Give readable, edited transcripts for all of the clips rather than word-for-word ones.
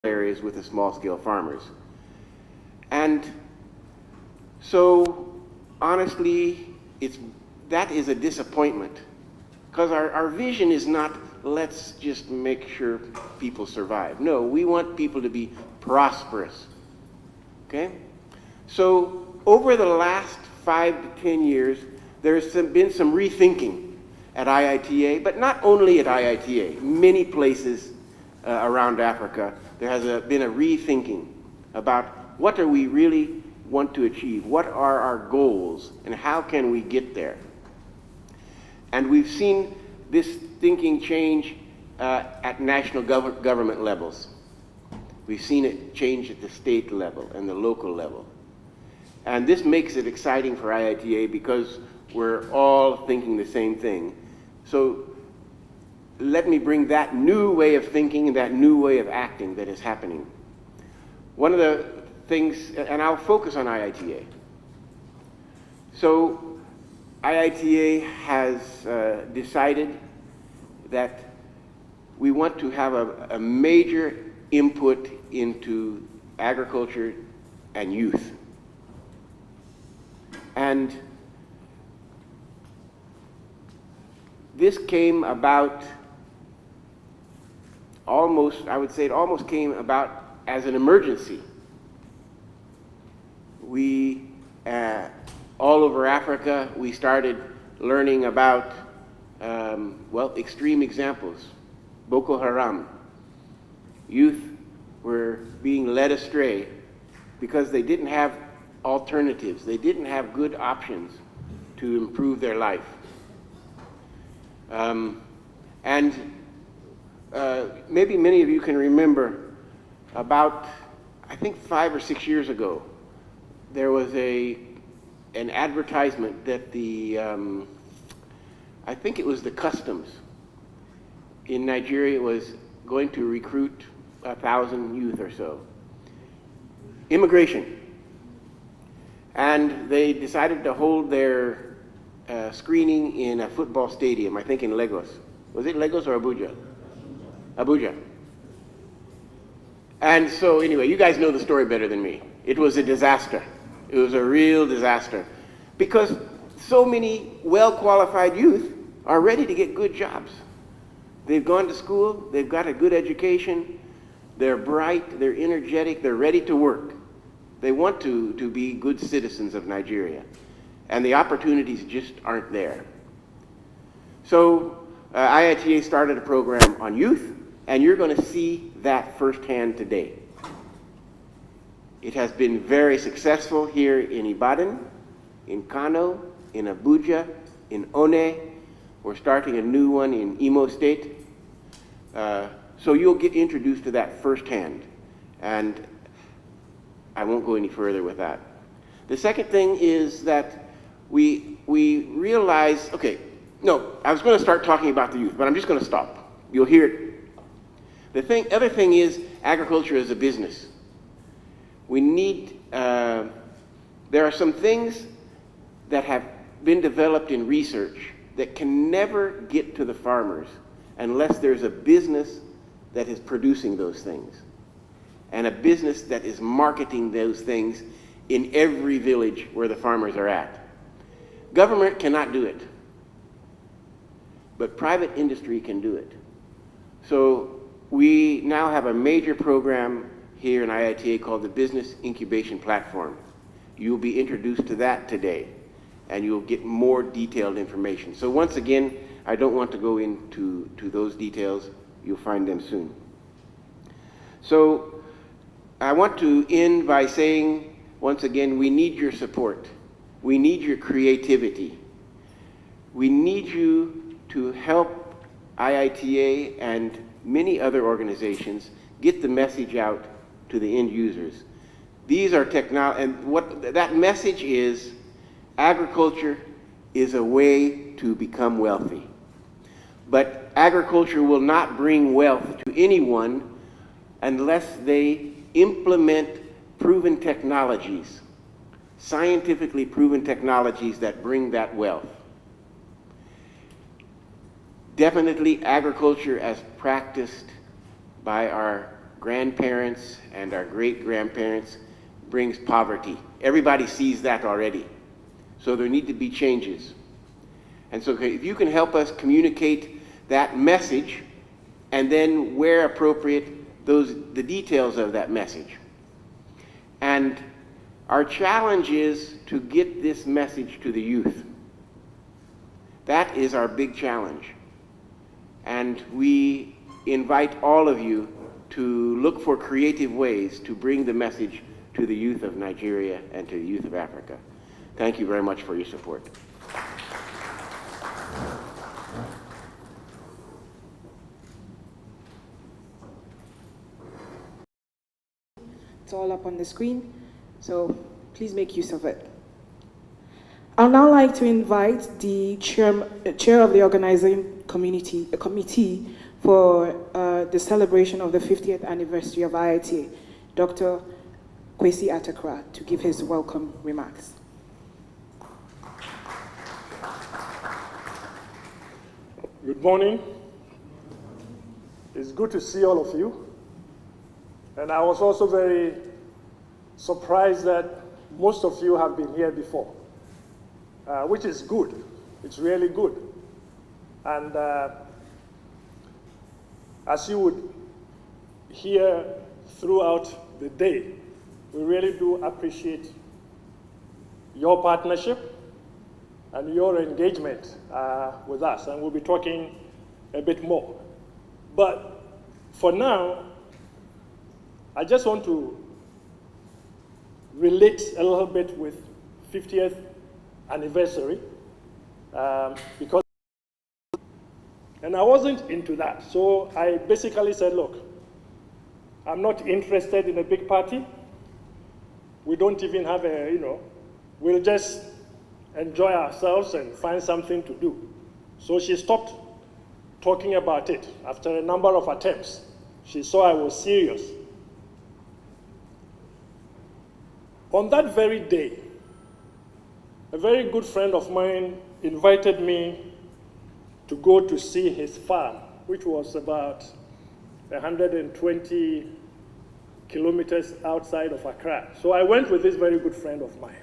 areas with the small-scale farmers. And so, honestly, that is a disappointment, because our vision is not, let's just make sure people survive. No, we want people to be prosperous, okay? So, over the last 5 to 10 years, there's been some rethinking at IITA, but not only at IITA, many places around Africa, there has been a rethinking about what do we really want to achieve, what are our goals, and how can we get there. And we've seen this thinking change at national government levels. We've seen it change at the state level and the local level. And this makes it exciting for IITA because we're all thinking the same thing. So let me bring that new way of thinking and that new way of acting that is happening. One of the things, and I'll focus on IITA. So IITA has decided that we want to have a major input into agriculture and youth. And this came about I would say it almost came about as an emergency. We, all over Africa, we started learning about, extreme examples. Boko Haram. Youth were being led astray because they didn't have alternatives. They didn't have good options to improve their life. Maybe many of you can remember about, I think 5 or 6 years ago, there was an advertisement that I think it was the customs in Nigeria was going to recruit 1,000 youth or so. Immigration. And they decided to hold their screening in a football stadium, I think in Lagos. Was it Lagos or Abuja? Abuja. And so anyway, you guys know the story better than me. It was a disaster. It was a real disaster because so many well-qualified youth are ready to get good jobs. They've gone to school, they've got a good education, they're bright, they're energetic, they're ready to work. They want to be good citizens of Nigeria, and the opportunities just aren't there. So IITA started a program on youth, and you're going to see that firsthand today. It has been very successful here in Ibadan, in Kano, in Abuja, in One. We're starting a new one in Imo State. So you'll get introduced to that firsthand, and I won't go any further with that. The second thing is that we realize, okay, no, I was going to start talking about the youth, but I'm just going to stop. You'll hear it. The other thing is agriculture is a business. We need, there are some things that have been developed in research that can never get to the farmers unless there's a business that is producing those things and a business that is marketing those things in every village where the farmers are at. Government cannot do it, but private industry can do it. So we now have a major program here in IITA called the Business Incubation Platform. You'll be introduced to that today, and you'll get more detailed information. So once again, I don't want to go into those details. You'll find them soon. So I want to end by saying, once again, we need your support. We need your creativity. We need you to help IITA and many other organizations get the message out to the end users. These are and what that message is, agriculture is a way to become wealthy. But agriculture will not bring wealth to anyone unless they implement proven technologies, scientifically proven technologies that bring that wealth. Definitely agriculture as practiced by our grandparents and our great-grandparents brings poverty. Everybody sees that already. So there need to be changes. And so if you can help us communicate that message, and then where appropriate, the details of that message. And our challenge is to get this message to the youth. That is our big challenge. And we invite all of you to look for creative ways to bring the message to the youth of Nigeria and to the youth of Africa. Thank you very much for your support. It's all up on the screen, so please make use of it. I'd now like to invite the chair of the organizing committee for the celebration of the 50th anniversary of IITA, Dr. Kwesi Atakra, to give his welcome remarks. Good morning. It's good to see all of you. And I was also very surprised that most of you have been here before, which is good. It's really good. And as you would hear throughout the day, we really do appreciate your partnership and your engagement with us. And we'll be talking a bit more. But for now, I just want to relate a little bit with 50th anniversary because, and I wasn't into that. So I basically said, look, I'm not interested in a big party. We don't even have a, we'll just enjoy ourselves and find something to do. So she stopped talking about it after a number of attempts. She saw I was serious. On that very day, a very good friend of mine invited me to go to see his farm, which was about 120 kilometers outside of Accra. So I went with this very good friend of mine.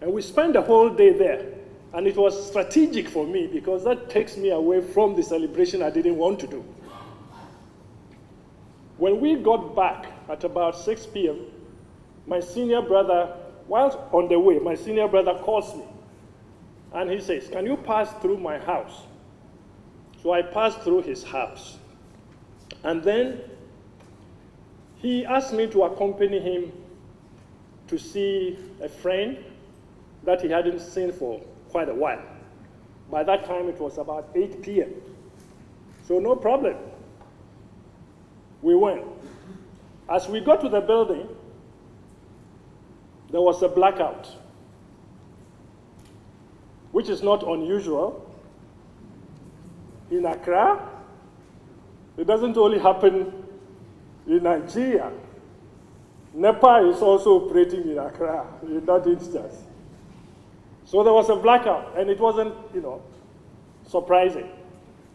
And we spent the whole day there. And it was strategic for me because that takes me away from the celebration I didn't want to do. When we got back at about 6 p.m., my senior brother, while on the way, my senior brother calls me. And he says, can you pass through my house? So I passed through his house. And then he asked me to accompany him to see a friend that he hadn't seen for quite a while. By that time, it was about 8 p.m. So no problem. We went. As we got to the building, there was a blackout, which is not unusual. In Accra, it doesn't only happen in Nigeria. NEPA is also operating in Accra in that instance. So there was a blackout, and it wasn't, surprising.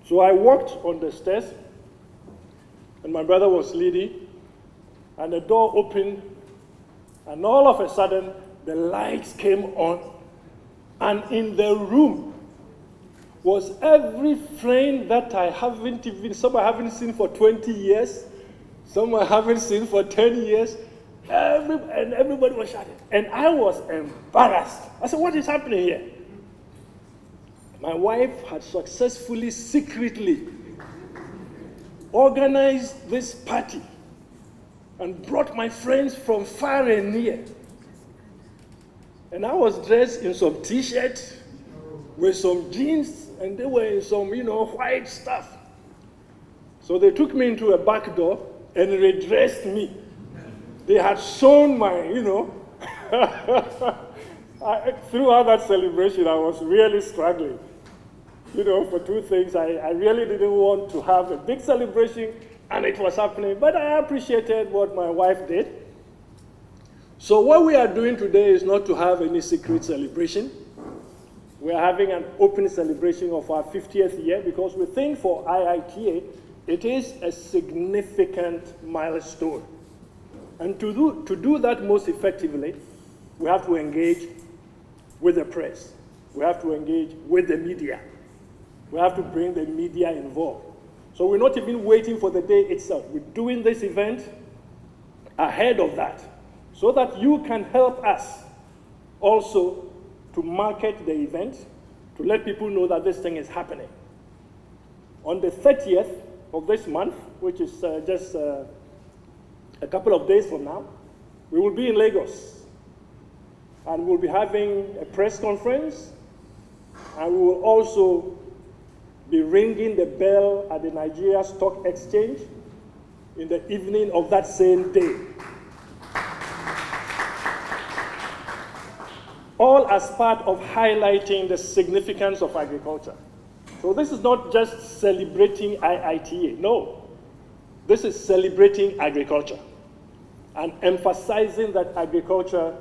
So I walked on the stairs, and my brother was leading, and the door opened, and all of a sudden, the lights came on, and in the room was every friend that some I haven't seen for 20 years, some I haven't seen for 10 years, and everybody was shouting. And I was embarrassed. I said, what is happening here? My wife had successfully, secretly organized this party and brought my friends from far and near. And I was dressed in some t-shirt with some jeans, and they were in some, white stuff. So they took me into a back door and redressed me. They had shown my, throughout that celebration, I was really struggling, for two things. I really didn't want to have a big celebration, and it was happening, but I appreciated what my wife did. So what we are doing today is not to have any secret celebration. We are having an open celebration of our 50th year because we think for IITA, It is a significant milestone. And to do that most effectively, we have to engage with the press. We have to engage with the media. We have to bring the media involved. So we're not even waiting for the day itself. We're doing this event ahead of that so that you can help us also to market the event, to let people know that this thing is happening. On the 30th of this month, which is just a couple of days from now, we will be in Lagos. And we'll be having a press conference, and we will also be ringing the bell at the Nigeria Stock Exchange in the evening of that same day. All as part of highlighting the significance of agriculture. So this is not just celebrating IITA, no. This is celebrating agriculture and emphasizing that agriculture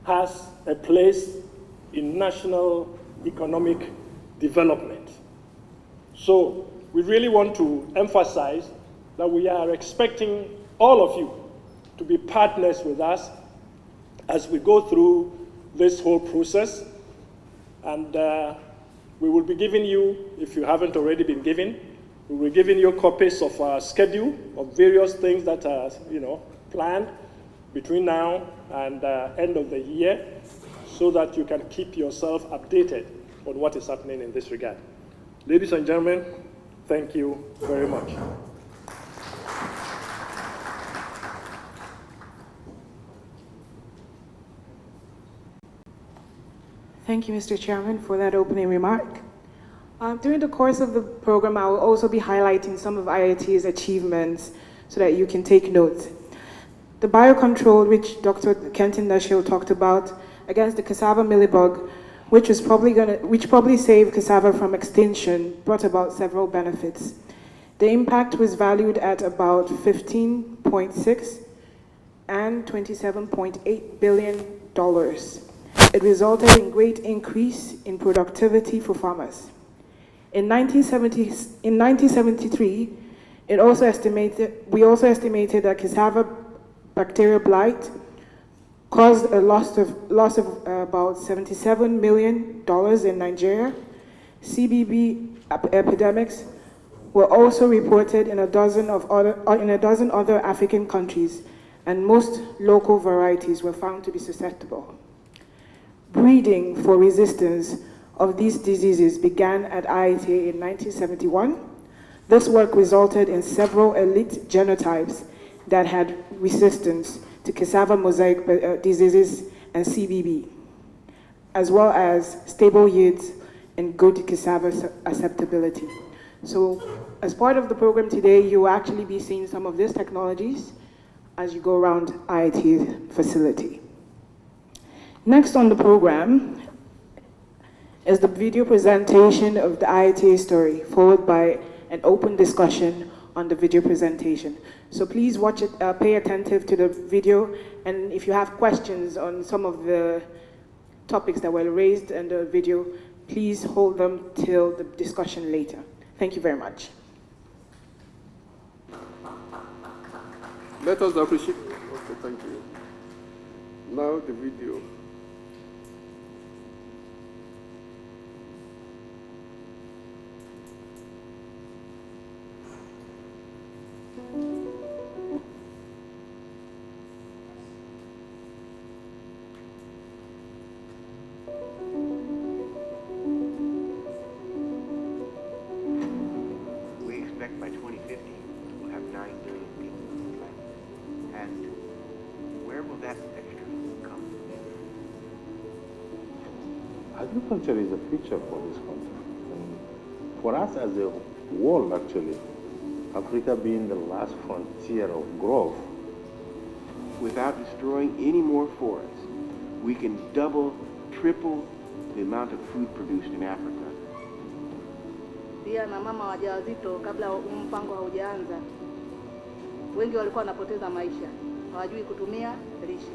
has a place in national economic development. So we really want to emphasize that we are expecting all of you to be partners with us as we go through this whole process. And we will be giving you, if you haven't already been given, we will be giving you copies of our schedule of various things that are, planned between now and end of the year, so that you can keep yourself updated on what is happening in this regard. Ladies and gentlemen, thank you very much. Thank you, Mr. Chairman, for that opening remark. During the course of the program, I will also be highlighting some of IIT's achievements so that you can take note. The biocontrol, which Dr. Kenton Nashil talked about, against the cassava mealybug, which probably saved cassava from extinction, brought about several benefits. The impact was valued at about 15.6 and $27.8 billion. It resulted in great increase in productivity for farmers. In 1973, we also estimated that cassava bacterial blight caused a loss of about $77 million in Nigeria. CBB epidemics were also reported in a dozen other African countries, and most local varieties were found to be susceptible. Breeding for resistance of these diseases began at IITA in 1971. This work resulted in several elite genotypes that had resistance to cassava mosaic diseases and CBB, as well as stable yields and good cassava acceptability. So as part of the program today, you will actually be seeing some of these technologies as you go around IIT's facility. Next on the program is the video presentation of the IITA story, followed by an open discussion on the video presentation. So please watch it, pay attentive to the video, and if you have questions on some of the topics that were raised in the video, please hold them till the discussion later. Thank you very much. Let us appreciate. Okay, thank you. Now the video. By 2050, we'll have 9 billion people on the planet. And where will that extra come from? Agriculture is a future for this country. And for us as a world, actually, Africa being the last frontier of growth. Without destroying any more forests, we can double, triple the amount of food produced in Africa. Pia na mama wajawazito kabla mpango haujaanza, wengi walikuwa wanapoteza maisha, hawajui kutumia lishe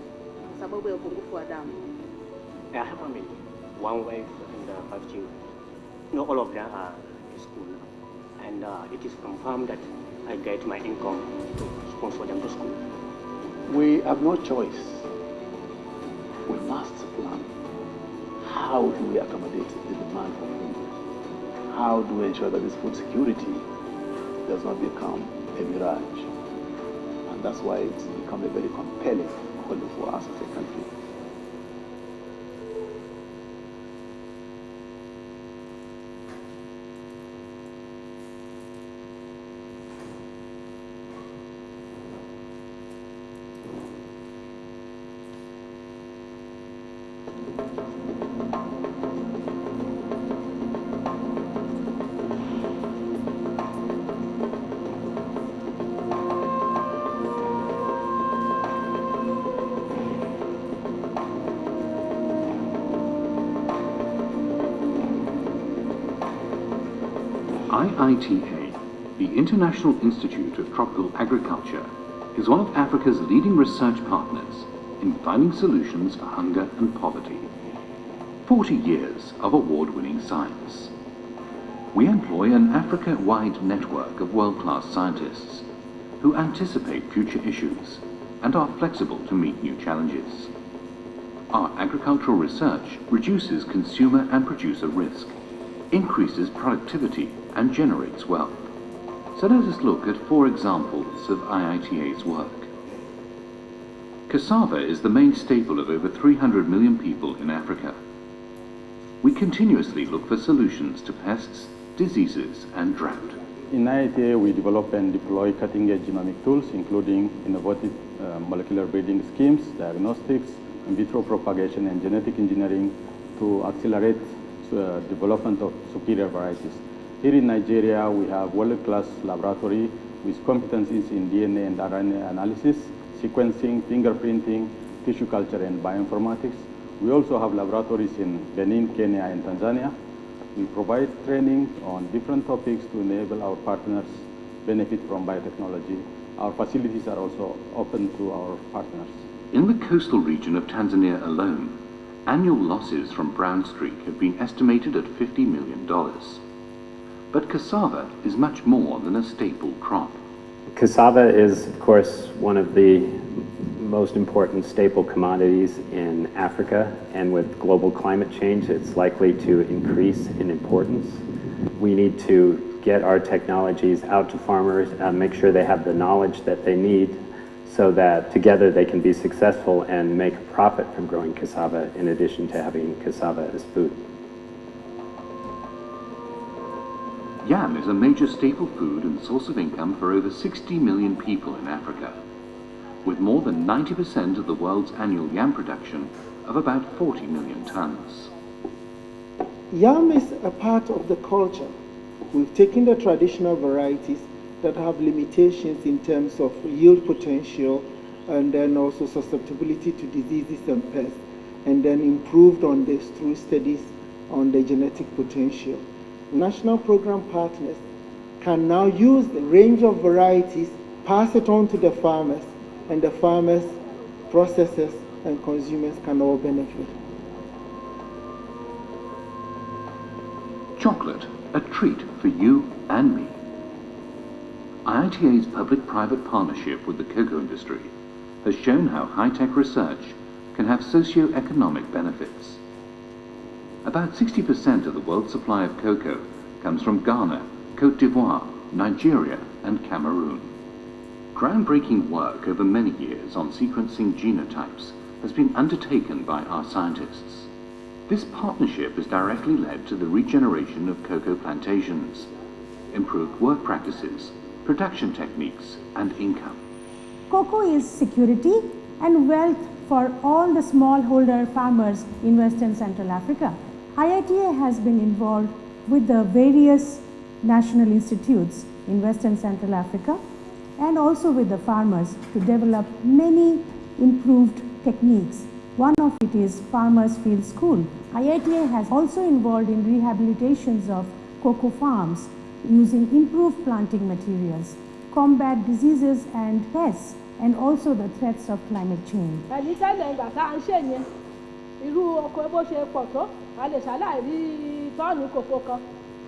kwa sababu ya upungufu wa damu. I have a family, one wife and 5 children. All of them are in school now. and it is from farm that I get my income to sponsor them to school. We have no choice. We must plan. How do we accommodate the demand for food? How do we ensure that this food security does not become a mirage? And that's why it's become a very compelling calling for us as a country. IITA, the International Institute of Tropical Agriculture, is one of Africa's leading research partners in finding solutions for hunger and poverty. 40 years of award-winning science. We employ an Africa-wide network of world-class scientists who anticipate future issues and are flexible to meet new challenges. Our agricultural research reduces consumer and producer risk, increases productivity and generates wealth. So let us look at 4 examples of IITA's work. Cassava is the main staple of over 300 million people in Africa. We continuously look for solutions to pests, diseases and drought. In IITA, we develop and deploy cutting-edge genomic tools, including innovative molecular breeding schemes, diagnostics, in vitro propagation and genetic engineering to accelerate development of superior varieties. Here in Nigeria, we have world-class laboratory with competencies in DNA and RNA analysis, sequencing, fingerprinting, tissue culture, and bioinformatics. We also have laboratories in Benin, Kenya, and Tanzania. We provide training on different topics to enable our partners benefit from biotechnology. Our facilities are also open to our partners. In the coastal region of Tanzania alone, annual losses from brown streak have been estimated at $50 million. But cassava is much more than a staple crop. Cassava is, of course, one of the most important staple commodities in Africa, and with global climate change, it's likely to increase in importance. We need to get our technologies out to farmers and make sure they have the knowledge that they need so that together they can be successful and make a profit from growing cassava in addition to having cassava as food. Yam is a major staple food and source of income for over 60 million people in Africa, with more than 90% of the world's annual yam production of about 40 million tons. Yam is a part of the culture. We've taken the traditional varieties that have limitations in terms of yield potential and then also susceptibility to diseases and pests, and then improved on this through studies on the genetic potential. National program partners can now use the range of varieties, pass it on to the farmers, and the farmers, processors, and consumers can all benefit. Chocolate, a treat for you and me. IITA's public-private partnership with the cocoa industry has shown how high-tech research can have socio-economic benefits. About 60% of the world's supply of cocoa comes from Ghana, Côte d'Ivoire, Nigeria, and Cameroon. Groundbreaking work over many years on sequencing genotypes has been undertaken by our scientists. This partnership has directly led to the regeneration of cocoa plantations, improved work practices, production techniques, and income. Cocoa is security and wealth for all the smallholder farmers in Western Central Africa. IITA has been involved with the various national institutes in Western Central Africa and also with the farmers to develop many improved techniques. One of it is Farmers Field School. IITA has also involved in rehabilitations of cocoa farms using improved planting materials, combat diseases and pests, and also the threats of climate change.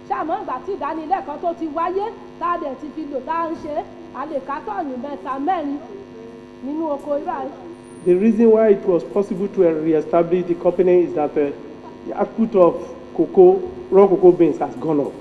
ṣàmọ́ ìgbà tí ìdánilẹ́kọ̀ọ́ tó ti wáyé tá a dẹ̀ ti fi lò tá a ń ṣe a lè ká tọ́ọ̀nù mẹ́ta mẹ́rin nínú oko irú àyè. The reason why it was possible to re-establish the company is that the output of cocoa, raw cocoa beans has gone up.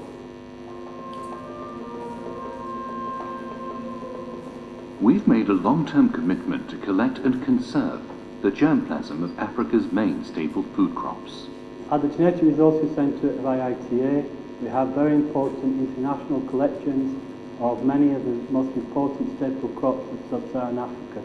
We've made a long-term commitment to collect and conserve the germplasm of Africa's main staple food crops. At the Genetic Resources Centre of IITA, we have very important international collections of many of the most important staple crops of sub-Saharan Africa.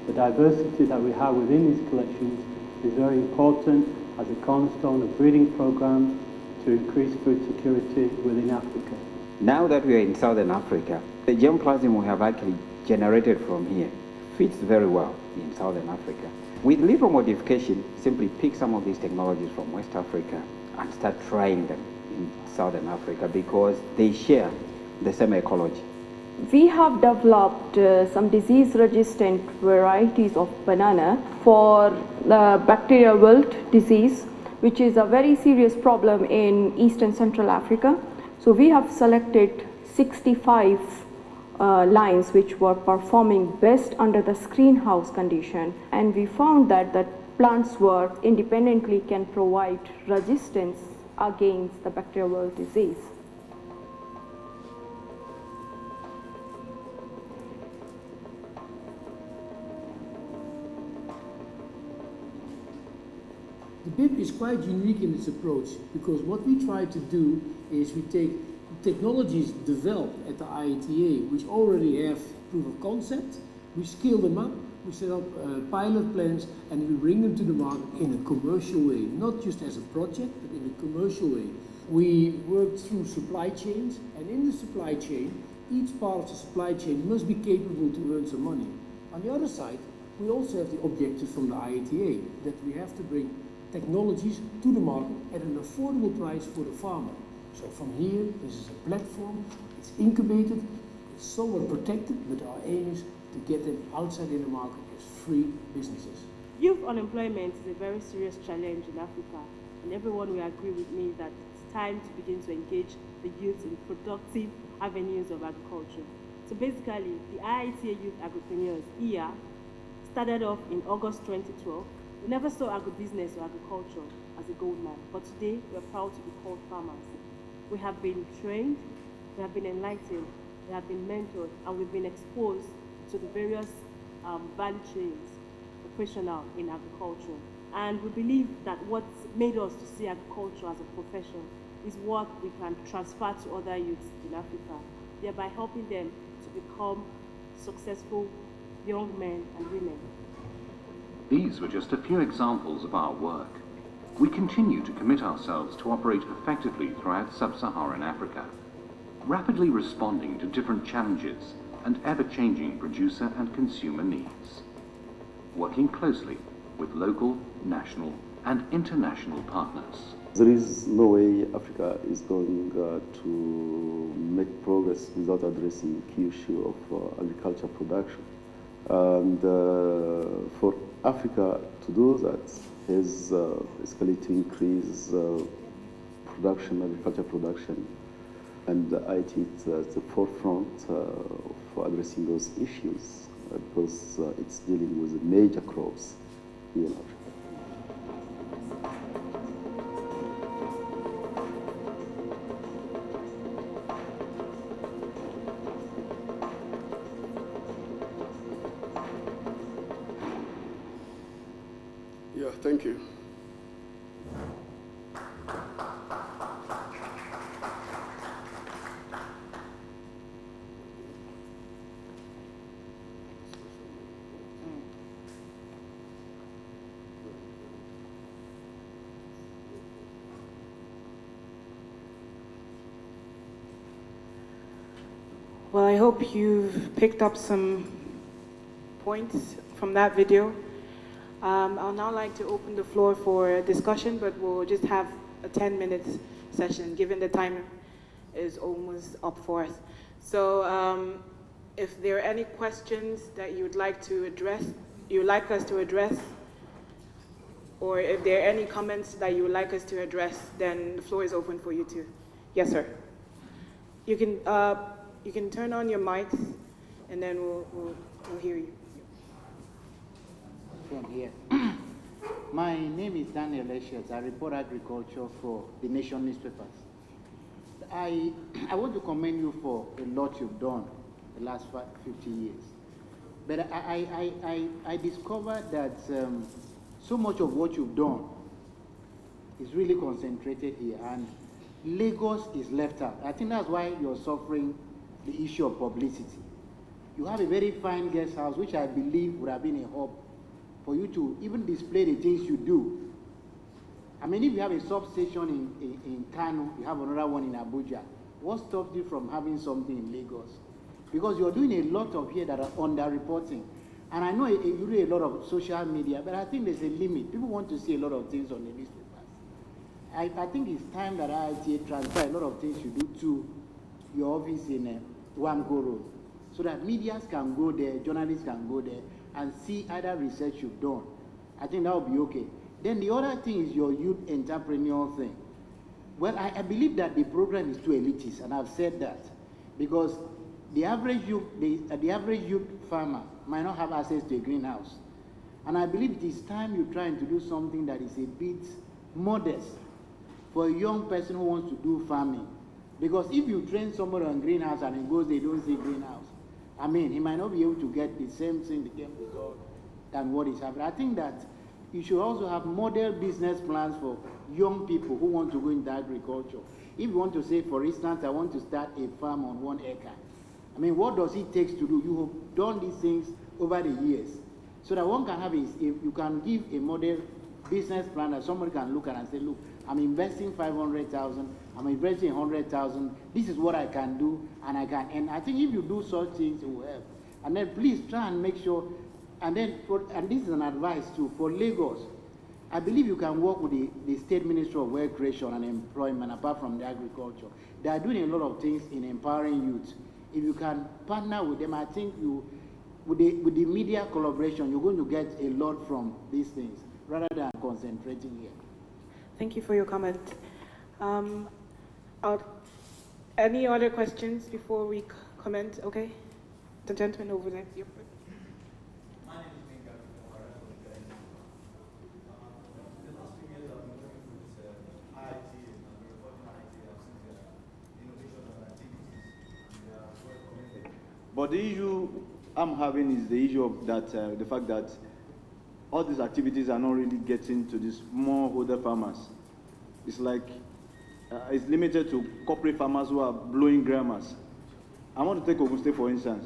The diversity that we have within these collections is very important as a cornerstone of breeding programs to increase food security within Africa. Now that we are in Southern Africa, the germplasm we have actually generated from here fits very well in Southern Africa. With little modification, simply pick some of these technologies from West Africa and start trying them in Southern Africa because they share the same ecology. We have developed some disease-resistant varieties of banana for the bacterial wilt disease, which is a very serious problem in East and Central Africa. So we have selected 65 lines which were performing best under the screenhouse condition, and we found that the plants were independently can provide resistance against the bacterial wilt disease. The BIP is quite unique in its approach because what we try to do is we take technologies developed at the IITA which already have proof of concept, we scale them up, we set up pilot plans and we bring them to the market in a commercial way, not just as a project but in a commercial way. We work through supply chains, and in the supply chain each part of the supply chain must be capable to earn some money. On the other side, we also have the objective from the IITA that we have to bring technologies to the market at an affordable price for the farmer. So from here, this is a platform, it's incubated, it's somewhat protected, but our aim is to get them outside in the market as free businesses. Youth unemployment is a very serious challenge in Africa, and everyone will agree with me that it's time to begin to engage the youth in productive avenues of agriculture. So basically, the IITA Youth Agripreneurs, IA, started off in August 2012. We never saw agribusiness or agriculture as a gold mine, but today we are proud to be called farmers. We have been trained, we have been enlightened, we have been mentored, and we've been exposed to the various value chains operational in agriculture. And we believe that what's made us to see agriculture as a profession is what we can transfer to other youths in Africa, thereby helping them to become successful young men and women. These were just a few examples of our work. We continue to commit ourselves to operate effectively throughout sub-Saharan Africa, rapidly responding to different challenges and ever-changing producer and consumer needs, working closely with local, national and international partners. There is no way Africa is going to make progress without addressing the key issue of agriculture production. And for Africa to do that is basically to increase production, agriculture production, and IITA is at the forefront for addressing those issues because it's dealing with major crops here in Africa. Yeah, thank you. Well, I hope you've picked up some points from that video. I'll now like to open the floor for discussion, but we'll just have a 10-minute session, given the time is almost up for us. So if there are any questions that you would like to address, us to address, or if there are any comments that you would like us to address, then the floor is open for you too. Yes, sir. You can turn on your mics, and then we'll hear you. From here. My name is Daniel Eshias. I report agriculture for the Nation newspapers. I want to commend you for a lot you've done the last 50 years. But I discovered that so much of what you've done is really concentrated here, and Lagos is left out. I think that's why you're suffering the issue of publicity. You have a very fine guest house, which I believe would have been a hub for you to even display the things you do. I mean, if you have a substation in Kano, you have another one in Abuja, what stops you from having something in Lagos? Because you're doing a lot of here that are underreporting. And I know you do a lot of social media, but I think there's a limit. People want to see a lot of things on the newspapers. I think it's time that IITA transfer a lot of things you do to your office in Wamgo Road, so that medias can go there, journalists can go there, and see other research you've done. I think that will be okay. Then the other thing is your youth entrepreneur thing. Well, I believe that the program is too elitist, and I've said that, because the average youth farmer might not have access to a greenhouse. And I believe it is time you're trying to do something that is a bit modest for a young person who wants to do farming. Because if you train somebody on greenhouse and he goes, they don't see greenhouse, I mean, he might not be able to get the same thing, the same result than what is happening. I think that you should also have model business plans for young people who want to go into agriculture. If you want to say, for instance, I want to start a farm on 1 acre. I mean, what does it take to do? You have done these things over the years. So that one can have you can give a model business plan that somebody can look at and say, look, I'm investing 500,000, I'm investing 100,000, this is what I can do, and I can. And I think if you do such things, it will help. And then please try and make sure, and this is an advice too, for Lagos, I believe you can work with the State Ministry of Wealth Creation and Employment, apart from the agriculture. They are doing a lot of things in empowering youth. If you can partner with them, I think with the media collaboration, you're going to get a lot from these things, rather than concentrating here. Thank you for your comment. Any other questions before we comment? Okay, the gentleman over there. Yep. But the issue I'm having is the issue of that the fact that all these activities are not really getting to the smallholder farmers. It's like it's limited to corporate farmers who are blowing grammars. I want to take Ogun State for instance.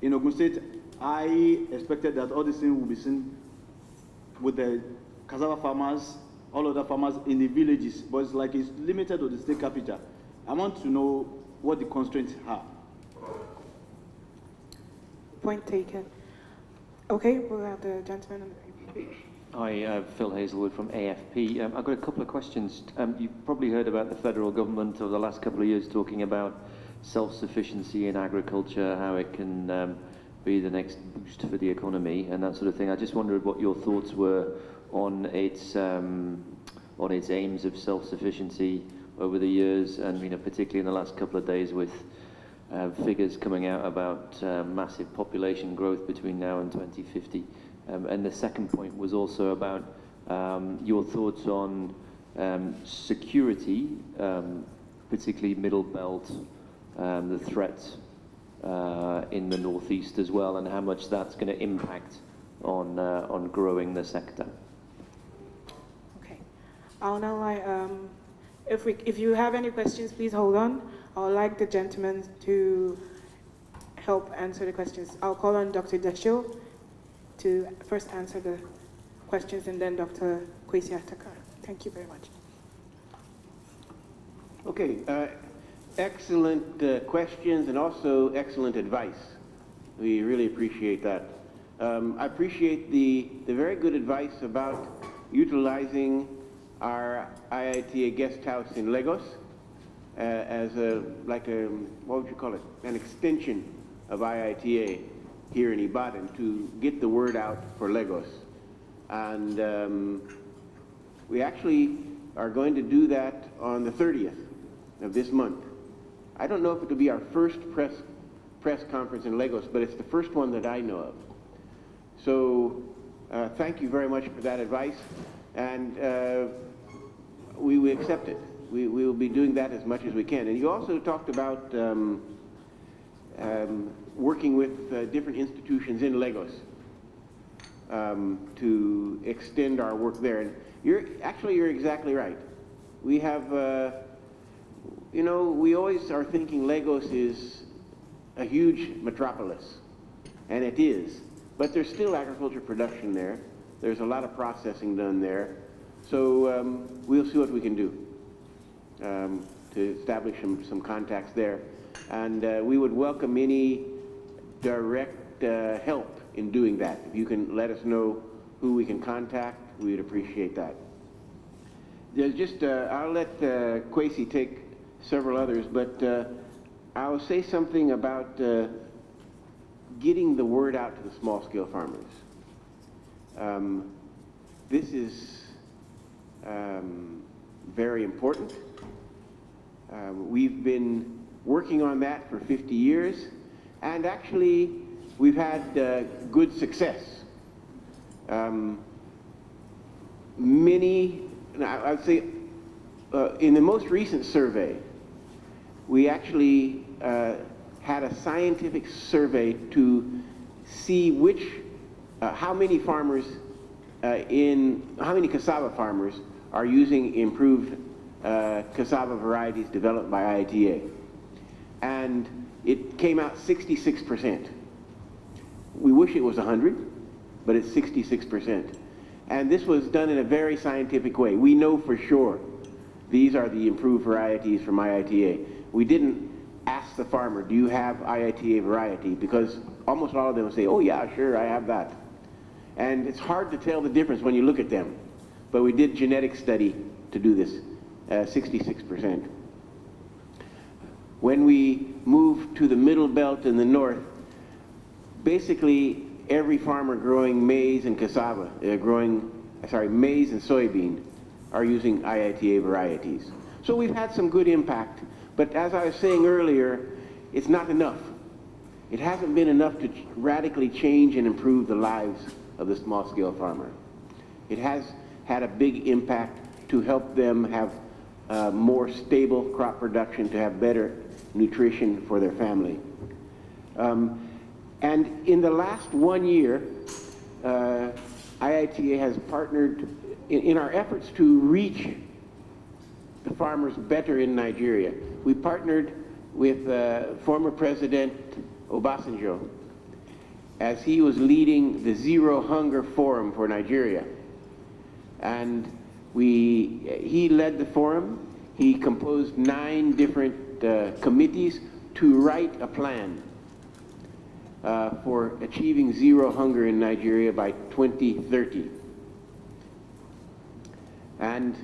In Ogun State, I expected that all these things will be seen with the cassava farmers, all other farmers in the villages, but it's like it's limited to the state capital. I want to know what the constraints are. Point taken. Okay, we'll have the gentleman. Hi, Phil Hazelwood from AFP. I've got a couple of questions. You've probably heard about the federal government over the last couple of years talking about self-sufficiency in agriculture, how it can be the next boost for the economy and that sort of thing. I just wondered what your thoughts were on its aims of self-sufficiency over the years, and particularly in the last couple of days with figures coming out about massive population growth between now and 2050. And the second point was also about your thoughts on security, particularly Middle Belt, the threats in the Northeast as well, and how much that's going to impact on growing the sector. Okay. I'll now if you have any questions, please hold on. I would like the gentleman to help answer the questions. I'll call on Dr. Desho to first answer the questions, and then Dr. Kwesi Ataka. Thank you very much. Okay, excellent questions and also excellent advice. We really appreciate that. I appreciate the very good advice about utilizing our IITA guest house in Lagos as what would you call it, an extension of IITA here in Ibadan to get the word out for Lagos. And we actually are going to do that on the 30th of this month. I don't know if it'll be our first press conference in Lagos, but it's the first one that I know of. So thank you very much for that advice, and we will accept it. We will be doing that as much as we can. And you also talked about working with different institutions in Lagos to extend our work there. And you're exactly right. We have, you know, we always are thinking Lagos is a huge metropolis, and it is. But there's still agriculture production there. There's a lot of processing done there. So we'll see what we can do to establish some contacts there. And we would welcome any direct help in doing that. If you can let us know who we can contact, we'd appreciate that. There's just, I'll let Kwesi take several others, but I'll say something about getting the word out to the small-scale farmers. This is very important. We've been working on that for 50 years, and actually we've had good success. I'd say in the most recent survey, we actually had a scientific survey to see how many farmers how many cassava farmers are using improved cassava varieties developed by IITA. And it came out 66%. We wish it was 100, but it's 66%. And this was done in a very scientific way. We know for sure these are the improved varieties from IITA. We didn't ask the farmer, do you have IITA variety? Because almost all of them will say, oh yeah, sure, I have that. And it's hard to tell the difference when you look at them. But we did genetic study to do this, 66%. When we moved to the middle belt in the north, basically every farmer growing maize and cassava, maize and soybean, are using IITA varieties. So we've had some good impact, but as I was saying earlier, it's not enough. It hasn't been enough to radically change and improve the lives of the small-scale farmer. It has had a big impact to help them have more stable crop production, to have better nutrition for their family. And in the last 1 year, IITA has partnered in our efforts to reach the farmers better in Nigeria. We partnered with former President Obasanjo as he was leading the Zero Hunger Forum for Nigeria. And he led the forum. He composed 9 different committees to write a plan for achieving zero hunger in Nigeria by 2030. And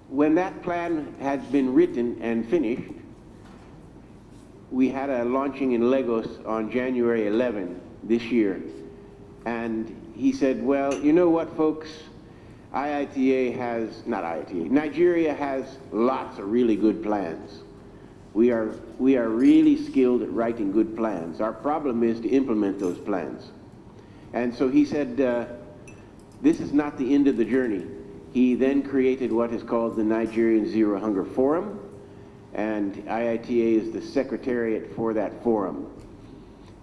when that plan had been written and finished, we had a launching in Lagos on January 11 this year. And he said, well, you know what, folks? Nigeria has lots of really good plans. We are really skilled at writing good plans. Our problem is to implement those plans. And so he said, this is not the end of the journey. He then created what is called the Nigerian Zero Hunger Forum, and IITA is the secretariat for that forum.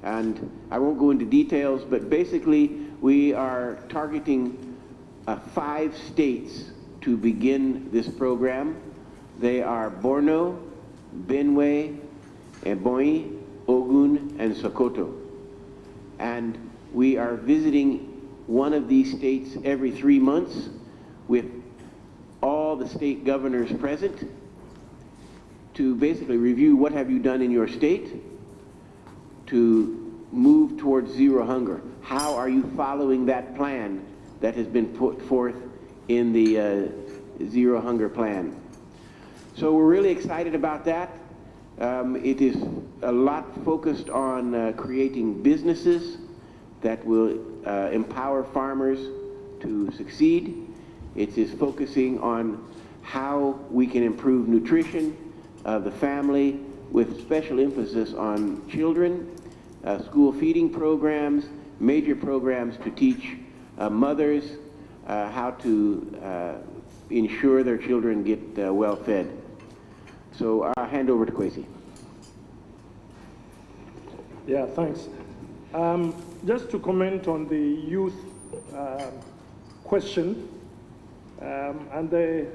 And I won't go into details, but basically we are targeting 5 states to begin this program. They are Borno, Benue, Ebonyi, Ogun, and Sokoto. And we are visiting one of these states every 3 months with all the state governors present to basically review what have you done in your state to move towards zero hunger. How are you following that plan that has been put forth in the Zero Hunger Plan? So we're really excited about that. It is a lot focused on creating businesses that will empower farmers to succeed. It is focusing on how we can improve nutrition, of the family, with special emphasis on children, school feeding programs, major programs to teach mothers how to ensure their children get well fed. So I'll hand over to Kwesi. Yeah, thanks. Just to comment on the youth question and the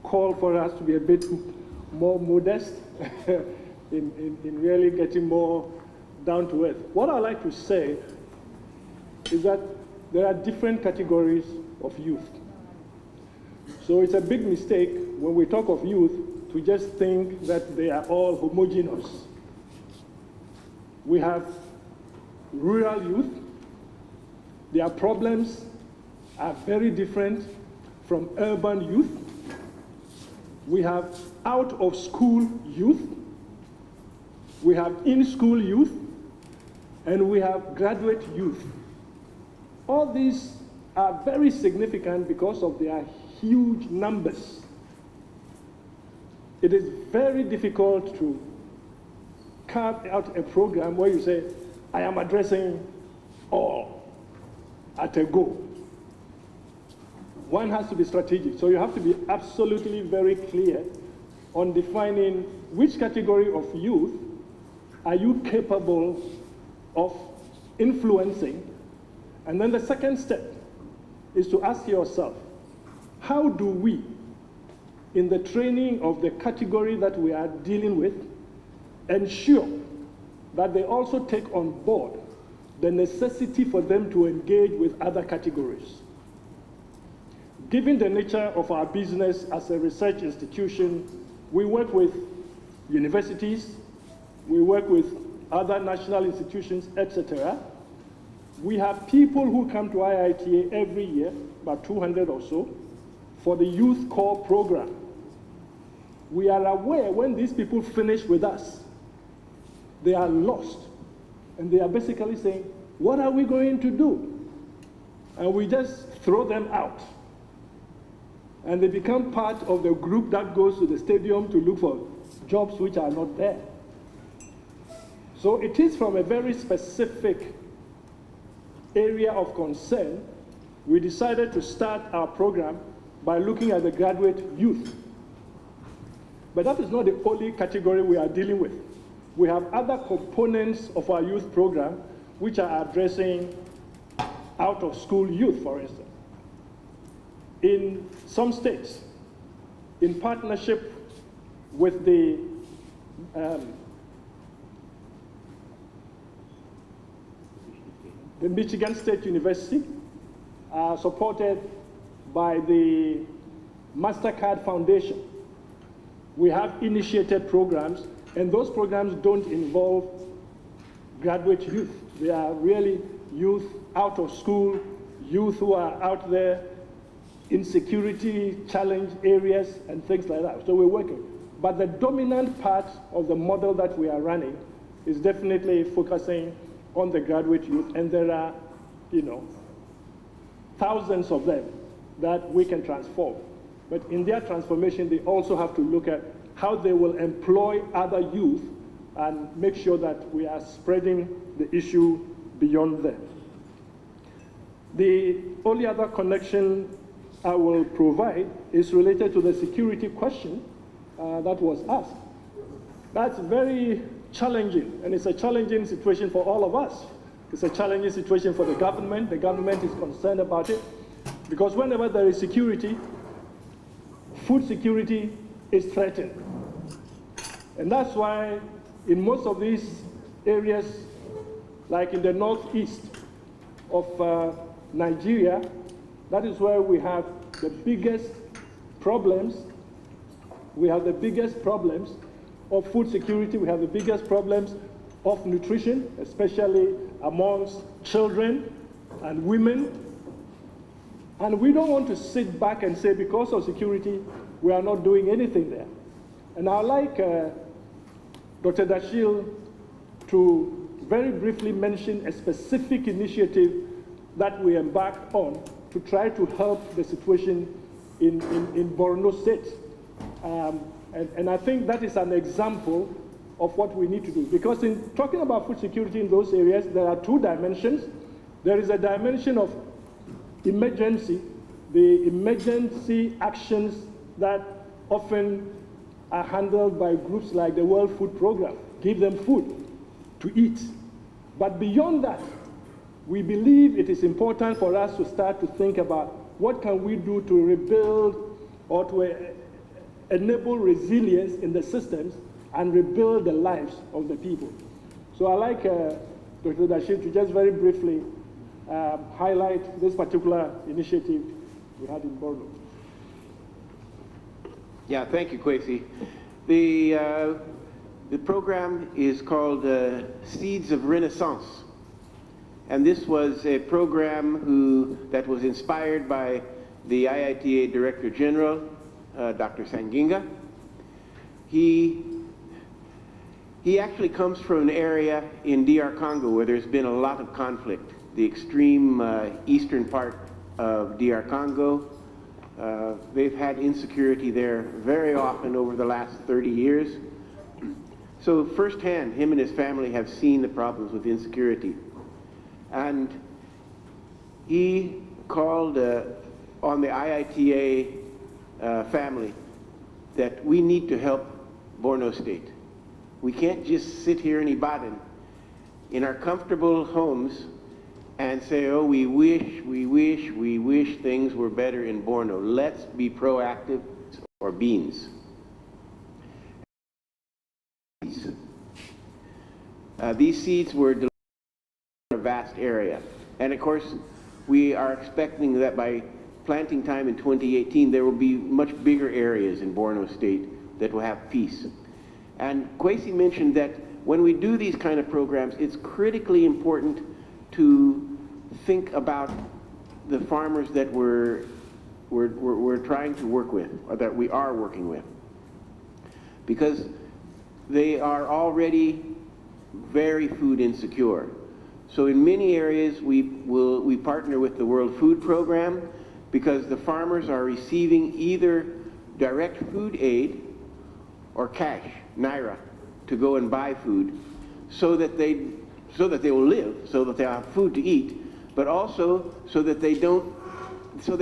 call for us to be a bit more modest in really getting more down to earth. What I like to say is that there are different categories of youth. So it's a big mistake when we talk of youth to just think that they are all homogeneous. We have rural youth. Their problems are very different from urban youth. We have out-of-school youth. We have in-school youth. And we have graduate youth. All these are very significant because of their huge numbers. It is very difficult to carve out a program where you say, I am addressing all at a go. One has to be strategic. So you have to be absolutely very clear on defining which category of youth are you capable of influencing. And then the second step is to ask yourself, how do we, in the training of the category that we are dealing with, ensure that they also take on board the necessity for them to engage with other categories? Given the nature of our business as a research institution, we work with universities, we work with other national institutions, etc. We have people who come to IITA every year, about 200 or so, for the Youth Core program. We are aware when these people finish with us, they are lost. And they are basically saying, what are we going to do? And we just throw them out. And they become part of the group that goes to the stadium to look for jobs which are not there. So it is from a very specific area of concern, we decided to start our program by looking at the graduate youth. But that is not the only category we are dealing with. We have other components of our youth program which are addressing out-of-school youth, for instance. In some states, in partnership with the Michigan State University, supported by the MasterCard Foundation, we have initiated programs, and those programs don't involve graduate youth. They are really youth out of school, youth who are out there in security challenge areas and things like that. So we're working. But the dominant part of the model that we are running is definitely focusing on the graduate youth, and there are, thousands of them that we can transform. But in their transformation, they also have to look at how they will employ other youth and make sure that we are spreading the issue beyond them. The only other connection I will provide is related to the security question that was asked. That's very challenging, and it's a challenging situation for all of us. It's a challenging situation for the government. The government is concerned about it, because whenever there is security, food security is threatened. And that's why in most of these areas, like in the northeast of Nigeria, that is where we have the biggest problems. We have the biggest problems of food security. We have the biggest problems of nutrition, especially amongst children and women. And we don't want to sit back and say, because of security, we are not doing anything there. And I'd like Dr. Dashil to very briefly mention a specific initiative that we embarked on to try to help the situation in Borno State. And I think that is an example of what we need to do. Because in talking about food security in those areas, there are two dimensions. There is a dimension of emergency, the emergency actions that often are handled by groups like the World Food Programme, give them food to eat. But beyond that, we believe it is important for us to start to think about what can we do to rebuild or to enable resilience in the systems and rebuild the lives of the people. So I'd like Dr. Dashir to just very briefly highlight this particular initiative we had in Borno. Yeah, thank you, Kwesi. The program is called Seeds of Renaissance. And this was a program that was inspired by the IITA Director General, Dr. Sanginga. He actually comes from an area in DR Congo where there's been a lot of conflict. The extreme eastern part of DR Congo. They've had insecurity there very often over the last 30 years. So firsthand, him and his family have seen the problems with insecurity. And he called on the IITA family that we need to help Borno State. We can't just sit here in Ibadan in our comfortable homes and say, oh, we wish things were better in Borno. Let's be proactive or beans. These seeds were delivered in a vast area. And of course, we are expecting that by planting time in 2018, there will be much bigger areas in Borno State that will have peace. And Kwesi mentioned that when we do these kind of programs, it's critically important to think about the farmers that we're trying to work with, or that we are working with. Because they are already very food insecure. So in many areas, we partner with the World Food Programme because the farmers are receiving either direct food aid or cash, naira, to go and buy food so that they will live, so that they have food to eat, but also so that they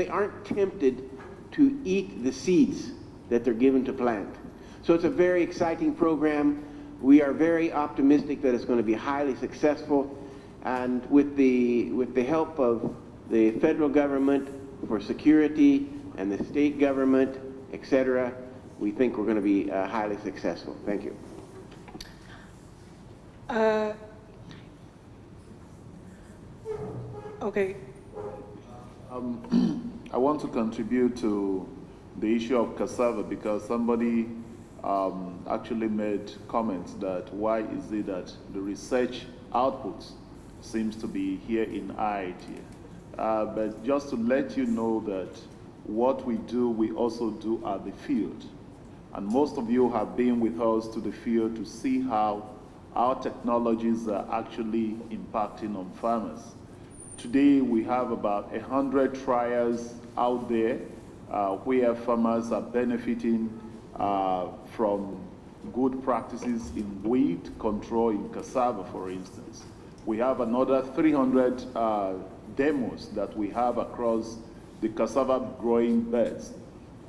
aren't tempted to eat the seeds that they're given to plant. So it's a very exciting program. We are very optimistic that it's going to be highly successful, and with the help of the federal government for security and the state government, etc., we think we're going to be highly successful. Thank you. Okay. I want to contribute to the issue of cassava because somebody actually made comments that why is it that the research outputs seems to be here in IITA. But just to let you know that what we do, we also do at the field. And most of you have been with us to the field to see how our technologies are actually impacting on farmers. Today, we have about 100 trials out there where farmers are benefiting from good practices in weed control in cassava, for instance. We have another 300 demos that we have across the cassava growing beds,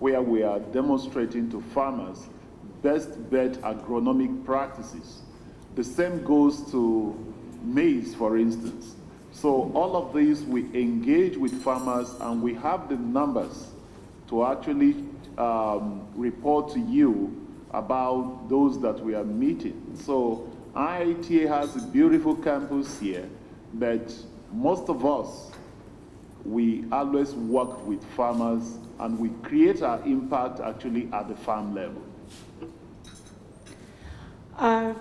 where we are demonstrating to farmers best bet agronomic practices. The same goes to maize, for instance. So all of these, we engage with farmers and we have the numbers to actually report to you about those that we are meeting. So IITA has a beautiful campus here, but most of us, we always work with farmers and we create our impact actually at the farm level.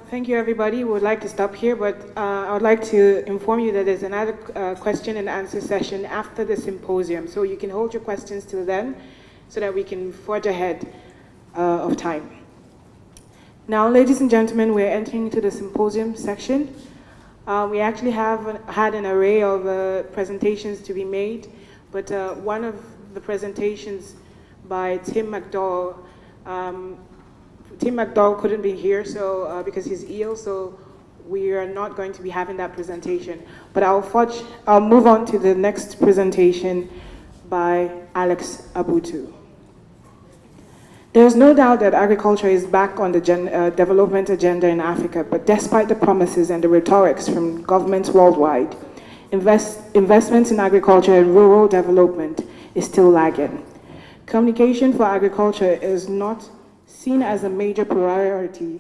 Thank you, everybody. We would like to stop here, but I would like to inform you that there's another question and answer session after the symposium. So you can hold your questions till then so that we can forge ahead of time. Now, ladies and gentlemen, we're entering into the symposium section. We actually had an array of presentations to be made, but one of the presentations by Tim McDowell Tim McDowell couldn't be here because he's ill, so we are not going to be having that presentation. But I'll move on to the next presentation by Alex Abutu. There's no doubt that agriculture is back on the development agenda in Africa, but despite the promises and the rhetorics from governments worldwide, investments in agriculture and rural development is still lagging. Communication for agriculture is not seen as a major priority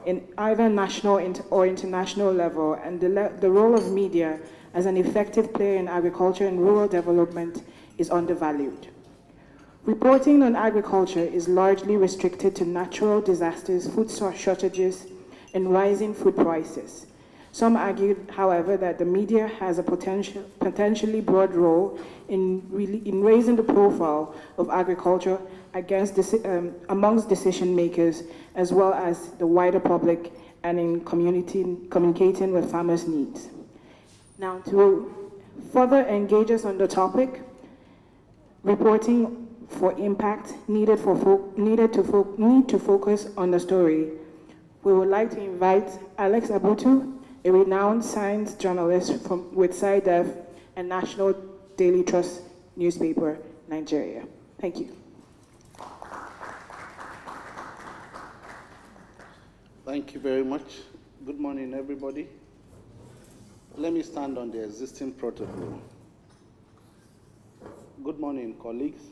in either national or international level, and the role of media as an effective player in agriculture and rural development is undervalued. Reporting on agriculture is largely restricted to natural disasters, food shortages, and rising food prices. Some argued, however, that the media has a potentially broad role in raising the profile of agriculture amongst decision makers, as well as the wider public, and in communicating with farmers' needs. Now, to further engage us on the topic, reporting for impact need to focus on the story. We would like to invite Alex Abutu, a renowned science journalist with SciDev and National Daily Trust newspaper, Nigeria. Thank you. Thank you very much. Good morning, everybody. Let me stand on the existing protocol. Good morning, colleagues.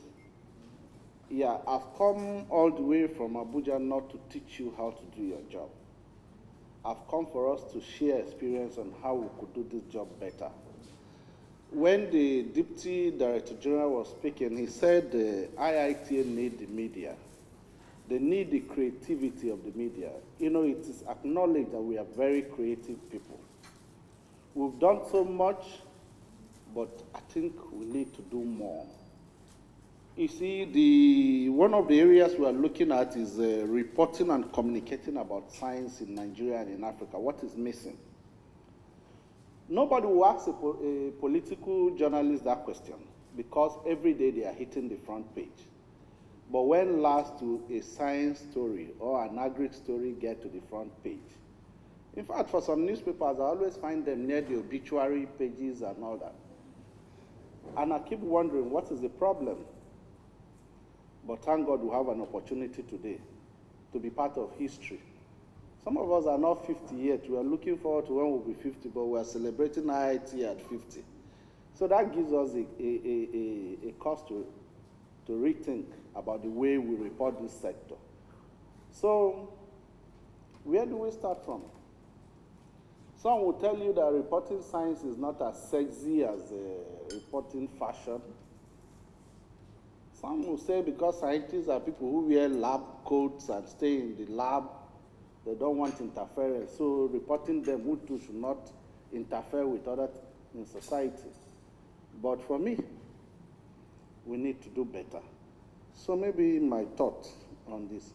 Yeah, I've come all the way from Abuja not to teach you how to do your job. I've come for us to share experience on how we could do this job better. When the Deputy Director General was speaking, he said the IITA need the media. They need the creativity of the media. You know, it is acknowledged that we are very creative people. We've done so much, but I think we need to do more. You see, one of the areas we are looking at is reporting and communicating about science in Nigeria and in Africa. What is missing? Nobody will ask a political journalist that question because every day they are hitting the front page. But when last do a science story or an agri story get to the front page? In fact, for some newspapers, I always find them near the obituary pages and all that. And I keep wondering, what is the problem? But thank God we have an opportunity today to be part of history. Some of us are not 50 yet. We are looking forward to when we'll be 50, but we are celebrating IITA at 50. So that gives us a cause to rethink about the way we report this sector. So where do we start from? Some will tell you that reporting science is not as sexy as reporting fashion. Some will say because scientists are people who wear lab coats and stay in the lab, they don't want interference. So reporting them who too should not interfere with others in society. But for me, we need to do better. So maybe my thoughts on this.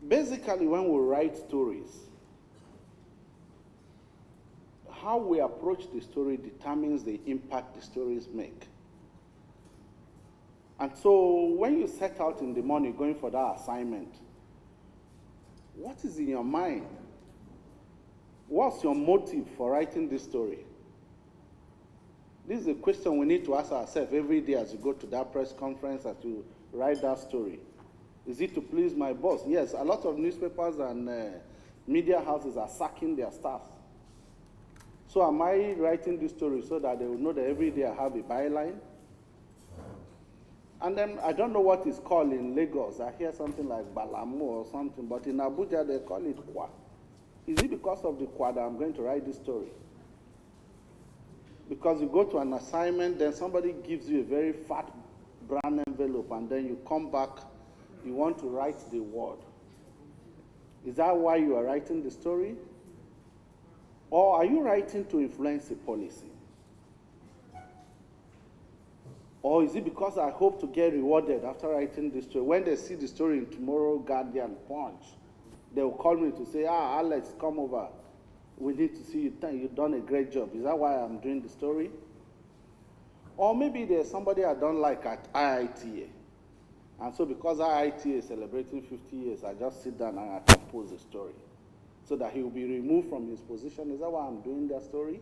Basically, when we write stories, how we approach the story determines the impact the stories make. And so when you set out in the morning going for that assignment, what is in your mind? What's your motive for writing this story? This is a question we need to ask ourselves every day as you go to that press conference, as you write that story. Is it to please my boss? Yes, a lot of newspapers and media houses are sacking their staff. So am I writing this story so that they will know that every day I have a byline? And then I don't know what it's called in Lagos. I hear something like Balamu or something, but in Abuja they call it Kwa. Is it because of the Kwa that I'm going to write this story? Because you go to an assignment, then somebody gives you a very fat brown envelope, and then you come back, you want to write the word. Is that why you are writing the story? Or are you writing to influence a policy? Or is it because I hope to get rewarded after writing this story? When they see the story in Tomorrow, Guardian, Punch, they will call me to say, Alex, come over. We need to see you. You've done a great job. Is that why I'm doing the story? Or maybe there's somebody I don't like at IITA. And so because IITA is celebrating 50 years, I just sit down and I compose a story so that he will be removed from his position. Is that why I'm doing that story?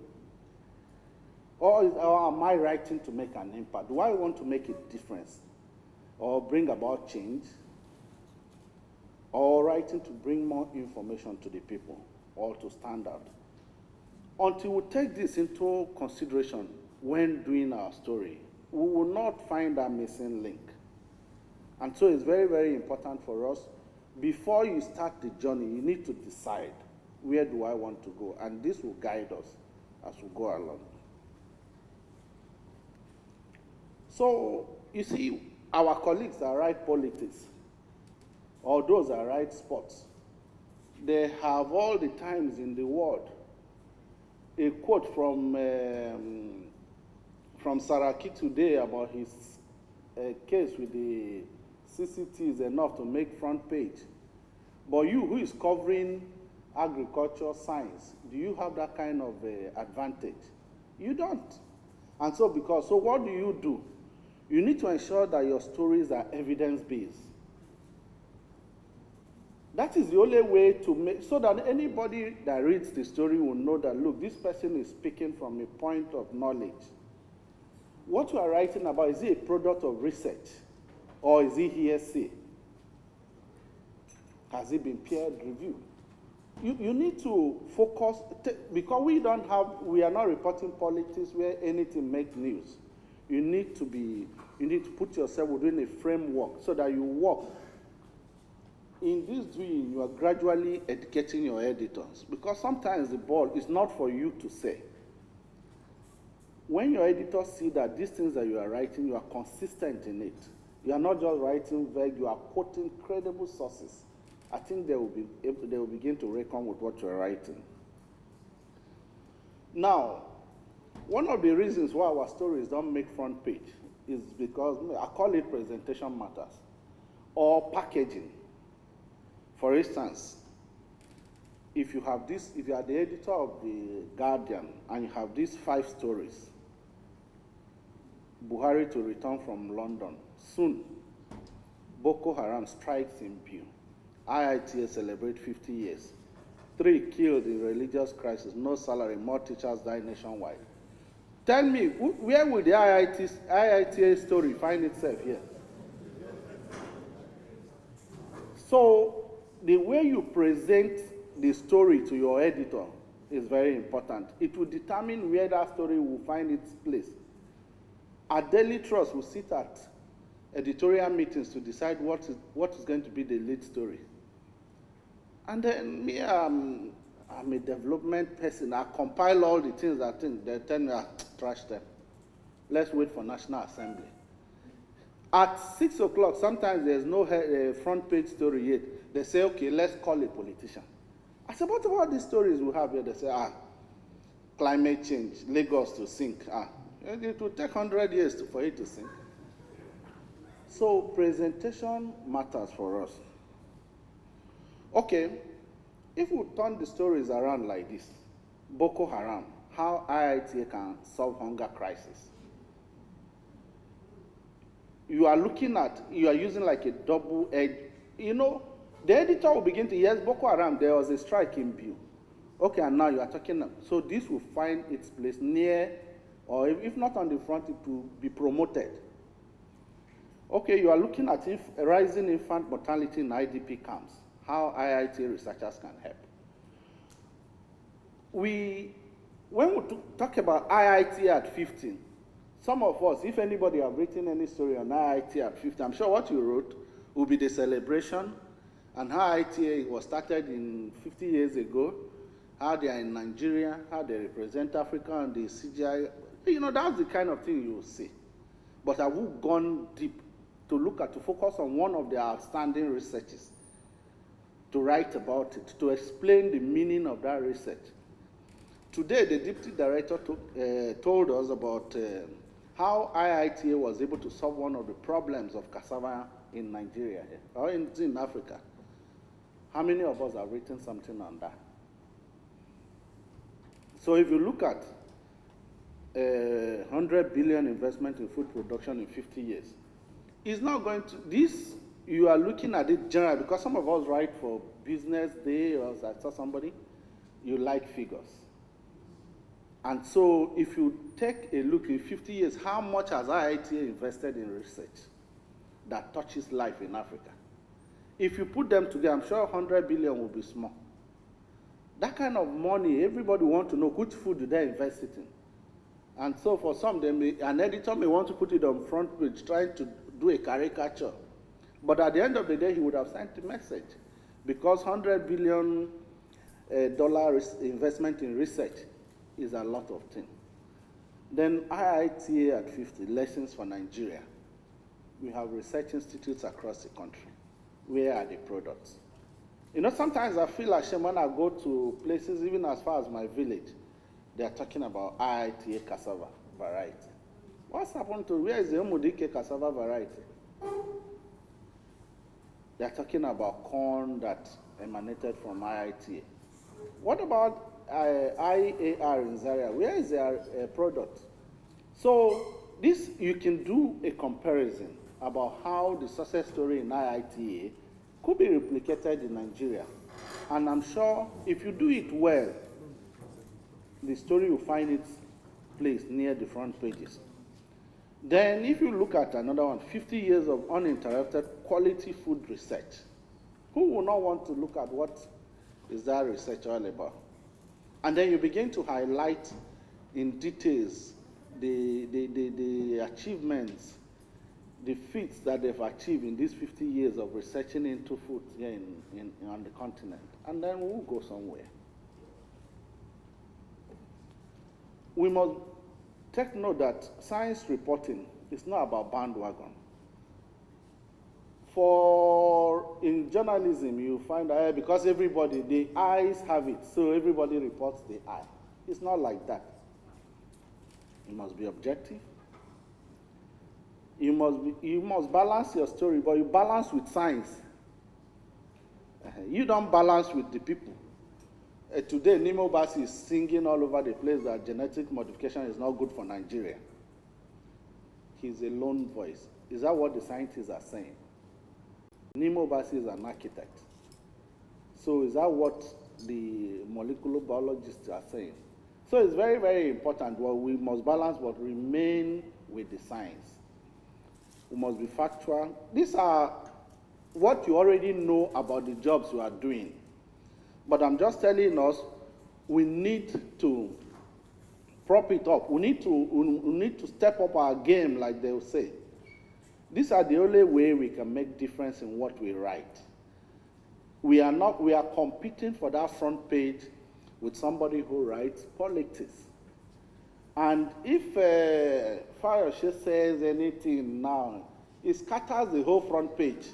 Or am I writing to make an impact? Do I want to make a difference or bring about change? Or writing to bring more information to the people or to stand out? Until we take this into consideration when doing our story, we will not find that missing link. And so it's very, very important for us, before you start the journey, you need to decide, where do I want to go? And this will guide us as we go along. So, you see, our colleagues that write politics, or those that write sports, they have all the times in the world. A quote from Saraki today about his case with the CCT is enough to make front page. But you, who is covering agriculture science, do you have that kind of advantage? You don't. And so what do? You need to ensure that your stories are evidence-based. That is the only way to make, so that anybody that reads the story will know that, look, this person is speaking from a point of knowledge. What you are writing about, is it a product of research? Or is it hearsay? Has it been peer reviewed? You need to focus, because we are not reporting politics where anything makes news. You need to put yourself within a framework so that you work. In this doing, you are gradually educating your editors, because sometimes the ball is not for you to say. When your editors see that these things that you are writing, you are consistent in it. You are not just writing vague, you are quoting credible sources. I think they will begin to reckon with what you are writing. Now, one of the reasons why our stories don't make front page is because, I call it presentation matters, or packaging. For instance, if you are the editor of the Guardian and you have these 5 stories, Buhari to return from London, soon, Boko Haram strikes in Biu, IITA celebrate 50 years, 3 killed in religious crisis, no salary, more teachers die nationwide. Tell me, where will the IITA story find itself here? So, the way you present the story to your editor is very important. It will determine where that story will find its place. Our Daily Trust will sit at editorial meetings to decide what is going to be the lead story. And then me, I'm a development person. I compile all the things they tell me, trash them. Let's wait for National Assembly. At 6 o'clock, sometimes there's no front page story yet. They say, okay, let's call a politician. I said, what about these stories we have here? They say, climate change, Lagos to sink. It will take 100 years for it to sink. So presentation matters for us. Okay, if we turn the stories around like this, Boko Haram, how IITA can solve hunger crisis. You are using like a double-edged, the editor will begin to, yes, Boko Haram, there was a strike in Biu. Okay, and now you are talking, so this will find its place near, or if not on the front, it will be promoted. Okay, you are looking at rising infant mortality in IDP camps, how IITA researchers can help. When we talk about IITA at 15, some of us, if anybody have written any story on IITA at 15, I'm sure what you wrote will be the celebration and how IITA was started in 50 years ago, how they are in Nigeria, how they represent Africa and the CGI. That's the kind of thing you will see. But have we gone deep to focus on one of their outstanding researches, to write about it, to explain the meaning of that research? Today, the deputy director told us about how IITA was able to solve one of the problems of cassava in Nigeria, or in Africa. How many of us have written something on that? So if you look at 100 billion investment in food production in 50 years, It's not going to, this, you are looking at it generally, because some of us write for Business Day, or as I saw somebody, you like figures. And so if you take a look in 50 years, how much has IITA invested in research that touches life in Africa? If you put them together, I'm sure 100 billion will be small. That kind of money, everybody wants to know which food do they invest it in. And so for some, an editor may want to put it on front page, trying to do a caricature. But at the end of the day, he would have sent a message. Because $100 billion investment in research is a lot of things. Then IITA at 50, lessons for Nigeria. We have research institutes across the country. Where are the products? You know, sometimes I feel ashamed when I go to places, even as far as my village, they are talking about IITA cassava variety. What's happened to, where is the Umudike cassava variety? They are talking about corn that emanated from IITA. What about IAR in Zaria? Where is their product? So this, you can do a comparison about how the success story in IITA could be replicated in Nigeria. And I'm sure if you do it well, the story will find its place near the front pages. Then if you look at another one, 50 years of uninterrupted quality food research. Who will not want to look at what is that research all about? And then you begin to highlight in details the achievements, the feats that they've achieved in these 50 years of researching into food here on the continent. And then we'll go somewhere. We must take note that science reporting is not about bandwagon. In journalism, you find that because everybody, the eyes have it, so everybody reports the eye. It's not like that. You must be objective. You must balance your story, but you balance with science. You don't balance with the people. Today, Nemo Bassi is singing all over the place that genetic modification is not good for Nigeria. He's a lone voice. Is that what the scientists are saying? Nemo Bassi is an architect. So is that what the molecular biologists are saying? So it's very, very important. Well, we must balance but remain with the science. We must be factual. These are what you already know about the jobs you are doing. But I'm just telling us, we need to prop it up. We need to step up our game, like they will say. These are the only way we can make difference in what we write. We are competing for that front page with somebody who writes politics. And if Fayoshe says anything now, it scatters the whole front page.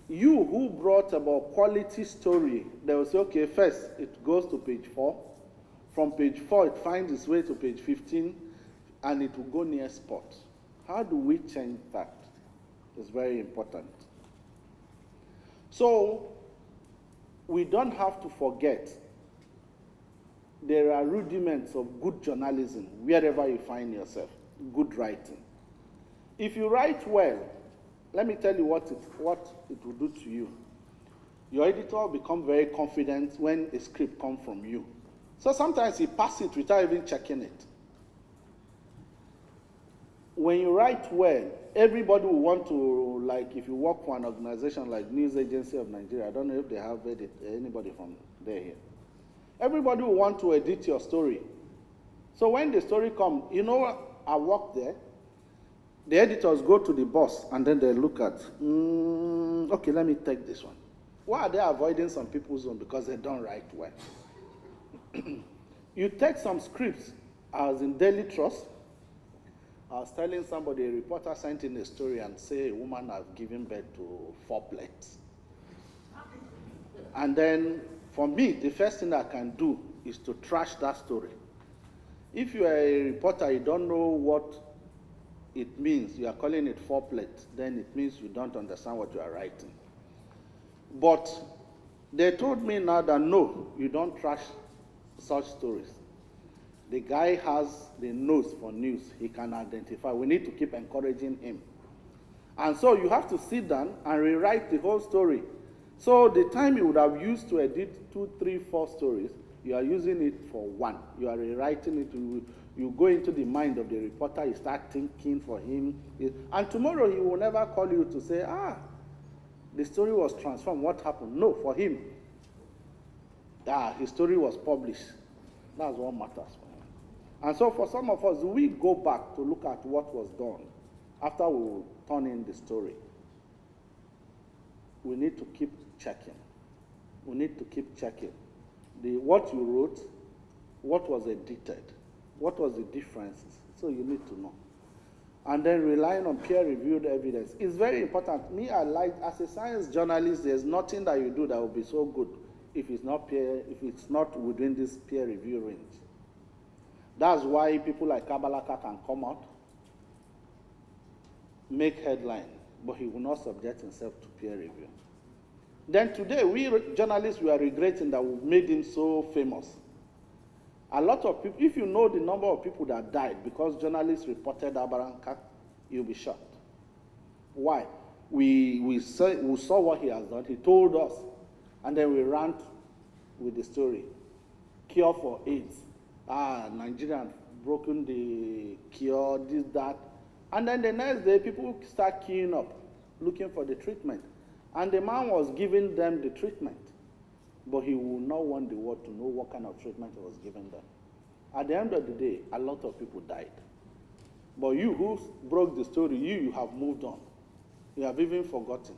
You who brought about quality story, they will say, okay, first it goes to page 4. From page 4, it finds its way to page 15, and it will go near spot. How do we change that? It's very important. So, we don't have to forget there are rudiments of good journalism wherever you find yourself, good writing. If you write well, let me tell you what it will do to you. Your editor will become very confident when a script comes from you. So sometimes he passes it without even checking it. When you write well, everybody will want to, like if you work for an organization like News Agency of Nigeria, I don't know if they have anybody from there here. Everybody will want to edit your story. So when the story comes, you know what? I work there. The editors go to the boss and then they look at, okay, let me take this one. Why are they avoiding some people's own? Because they don't write well. You take some scripts, I was in Daily Trust. I was telling somebody, a reporter sent in a story and say a woman has given birth to 4 plates. And then for me, the first thing I can do is to trash that story. If you are a reporter, you don't know what it means, you are calling it 4 plates, then it means you don't understand what you are writing. But they told me now that no, you don't trash such stories. The guy has the nose for news. He can identify. We need to keep encouraging him. And so you have to sit down and rewrite the whole story. So the time you would have used to edit 2, 3, 4 stories, you are using it for one. You are rewriting it. You go into the mind of the reporter. You start thinking for him. And tomorrow he will never call you to say, the story was transformed. What happened? No, for him, his story was published. That's what matters for him. And so for some of us, we go back to look at what was done after we turn in the story. We need to keep checking. We need to keep checking. What you wrote, what was edited, what was the differences. So you need to know. And then relying on peer-reviewed evidence is very important. Me, as a science journalist, there's nothing that you do that will be so good if it's not within this peer review range. That's why people like Kabalaka can come out, make headline, but he will not subject himself to peer review. Then today, we journalists, we are regretting that we made him so famous. A lot of people, if you know the number of people that died because journalists reported Abaranka, you'll be shocked. Why? We saw what he has done. He told us, and then we ran with the story. Cure for AIDS. Nigerian broken the cure, this, that. And then the next day, people start queuing up, looking for the treatment. And the man was giving them the treatment, but he would not want the world to know what kind of treatment he was giving them. At the end of the day, a lot of people died. But you who broke the story, you have moved on. You have even forgotten.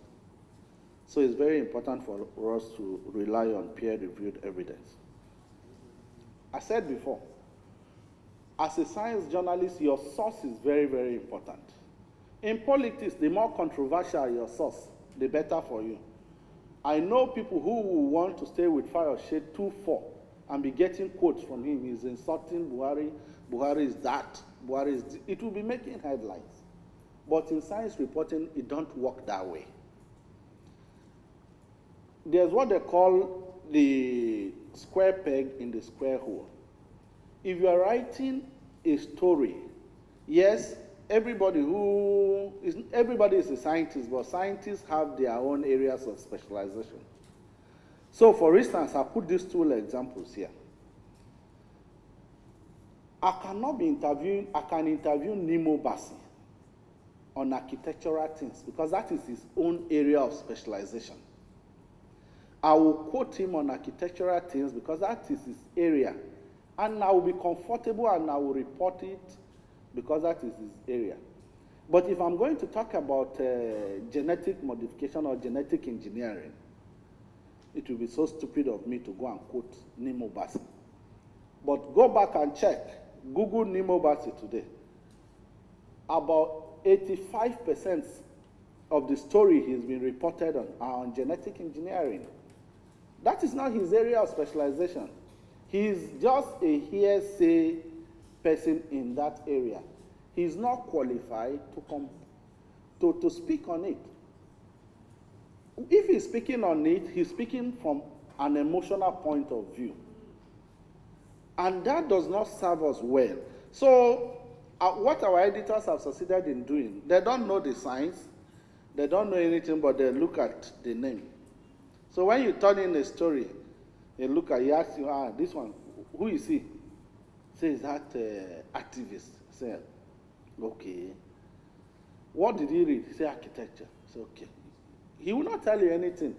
So it's very important for us to rely on peer-reviewed evidence. I said before, as a science journalist, your source is very, very important. In politics, the more controversial your source, the better for you. I know people who will want to stay with Fayose 2-4 and be getting quotes from him. He's insulting Buhari. Buhari is that. Buhari is this. It will be making headlines. But in science reporting, it don't work that way. There's what they call the square peg in the square hole. If you are writing a story, yes, everybody is a scientist, but scientists have their own areas of specialization. So for instance, I put these 2 examples here. I can interview Nemo Bassi on architectural things because that is his own area of specialization. I will quote him on architectural things because that is his area. And I will be comfortable and I will report it because that is his area. But if I'm going to talk about genetic modification or genetic engineering, it will be so stupid of me to go and quote Nemo Bassi. But go back and check. Google Nemo Bassi today. About 85% of the story he's been reported on are on genetic engineering. That is not his area of specialization. He's just a hearsay person in that area. He's not qualified to speak on it. If he's speaking on it, he's speaking from an emotional point of view. And that does not serve us well. So what our editors have succeeded in doing, they don't know the science, they don't know anything, but they look at the name. So when you turn in a story, they look at, he asks you, this one, who is he? Say, is that activist? Say, okay. What did he read? Say, architecture. Say, okay. He will not tell you anything.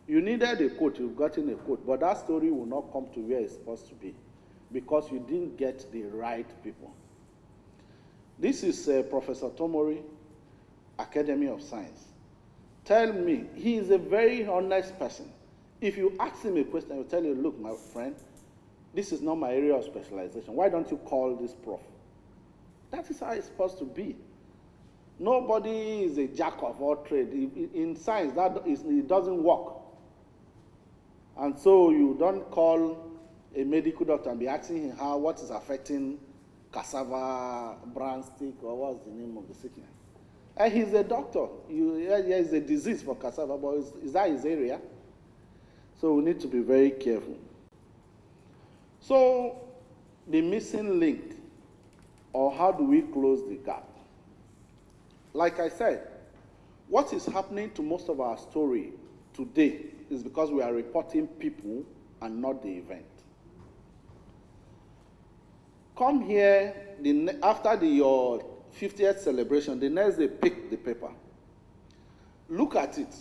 You needed a quote, you've gotten a quote, but that story will not come to where it's supposed to be because you didn't get the right people. This is Professor Tomori, Academy of Science. Tell me, he is a very honest person. If you ask him a question, he'll tell you, look, my friend, this is not my area of specialization. Why don't you call this prof? That is how it's supposed to be. Nobody is a jack of all trades. In science, it doesn't work. And so you don't call a medical doctor and be asking him what is affecting cassava, brown stick, or what's the name of the sickness. And he's a doctor. There's a disease for cassava, but is that his area? So we need to be very careful. So the missing link, or how do we close the gap? Like I said, what is happening to most of our story today is because we are reporting people and not the event. Come here after your 50th celebration, the next day pick the paper. Look at it.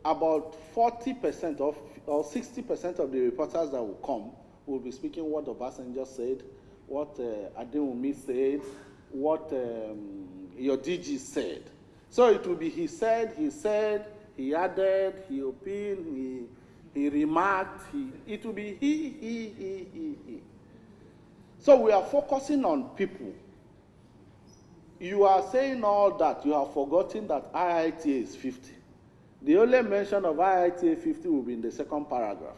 About 40% or 60% of the reporters that will come will be speaking what Obasanjo said, what Adewumi said, what your DG said. So it will be he said, he added, he opined, he remarked, it will be he. So we are focusing on people. You are saying all that, you have forgotten that IITA is 50. The only mention of IITA 50 will be in the second paragraph,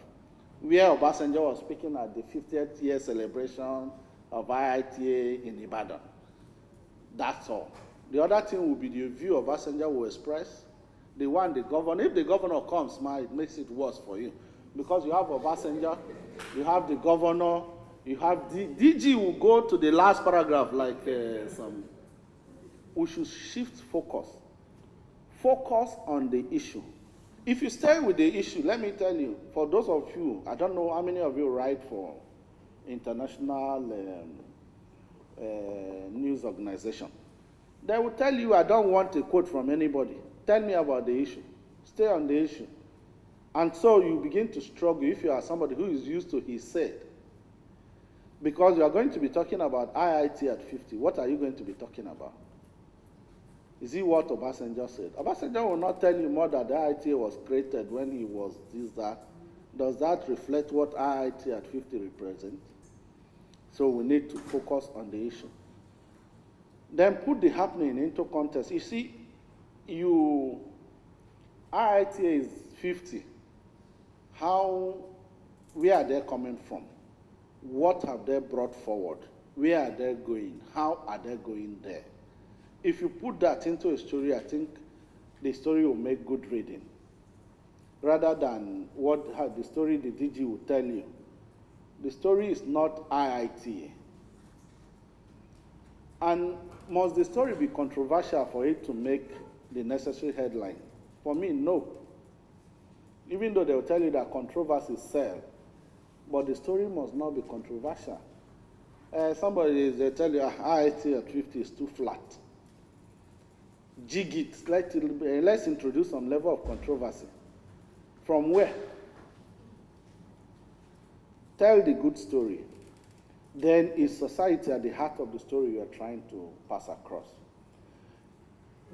where Obasanjo was speaking at the 50th year celebration of IITA in Ibadan. That's all. The other thing will be the view Obasanjo will express, the one the governor, if the governor comes, it makes it worse for you. Because you have Obasanjo, you have the governor, you have DG will go to the last paragraph like some. We should shift focus. Focus on the issue. If you stay with the issue, let me tell you, for those of you, I don't know how many of you write for international news organization. They will tell you, I don't want a quote from anybody. Tell me about the issue. Stay on the issue. And so you begin to struggle if you are somebody who is used to he said. Because you are going to be talking about IIT at 50. What are you going to be talking about? Is it what Obasanjo said? Obasanjo will not tell you more that the IIT was created when he was this, that. Does that reflect what IIT at 50 represents? So we need to focus on the issue. Then put the happening into context. You see, IIT is 50. Where are they coming from? What have they brought forward? Where are they going? How are they going there? If you put that into a story, I think the story will make good reading. Rather than the story the DG will tell you. The story is not IITA. And must the story be controversial for it to make the necessary headline? For me, no. Even though they will tell you that controversies sell, but the story must not be controversial. They tell you IIT at 50 is too flat. Jig it, let's introduce some level of controversy. From where? Tell the good story. Then is society at the heart of the story you are trying to pass across.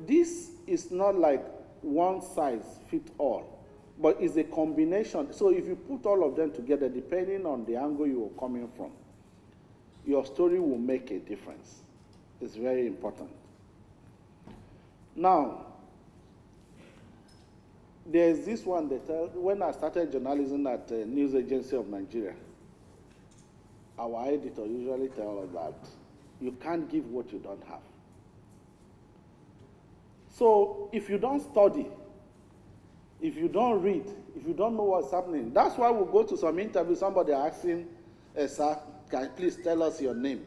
This is not like one size fits all, but it's a combination. So if you put all of them together, depending on the angle you are coming from, your story will make a difference. It's very important. Now, there's this one that when I started journalism at the News Agency of Nigeria, our editor usually tells us that you can't give what you don't have. So if you don't study, if you don't read, if you don't know what's happening, that's why we go to some interview, somebody asking, sir, can you please tell us your name?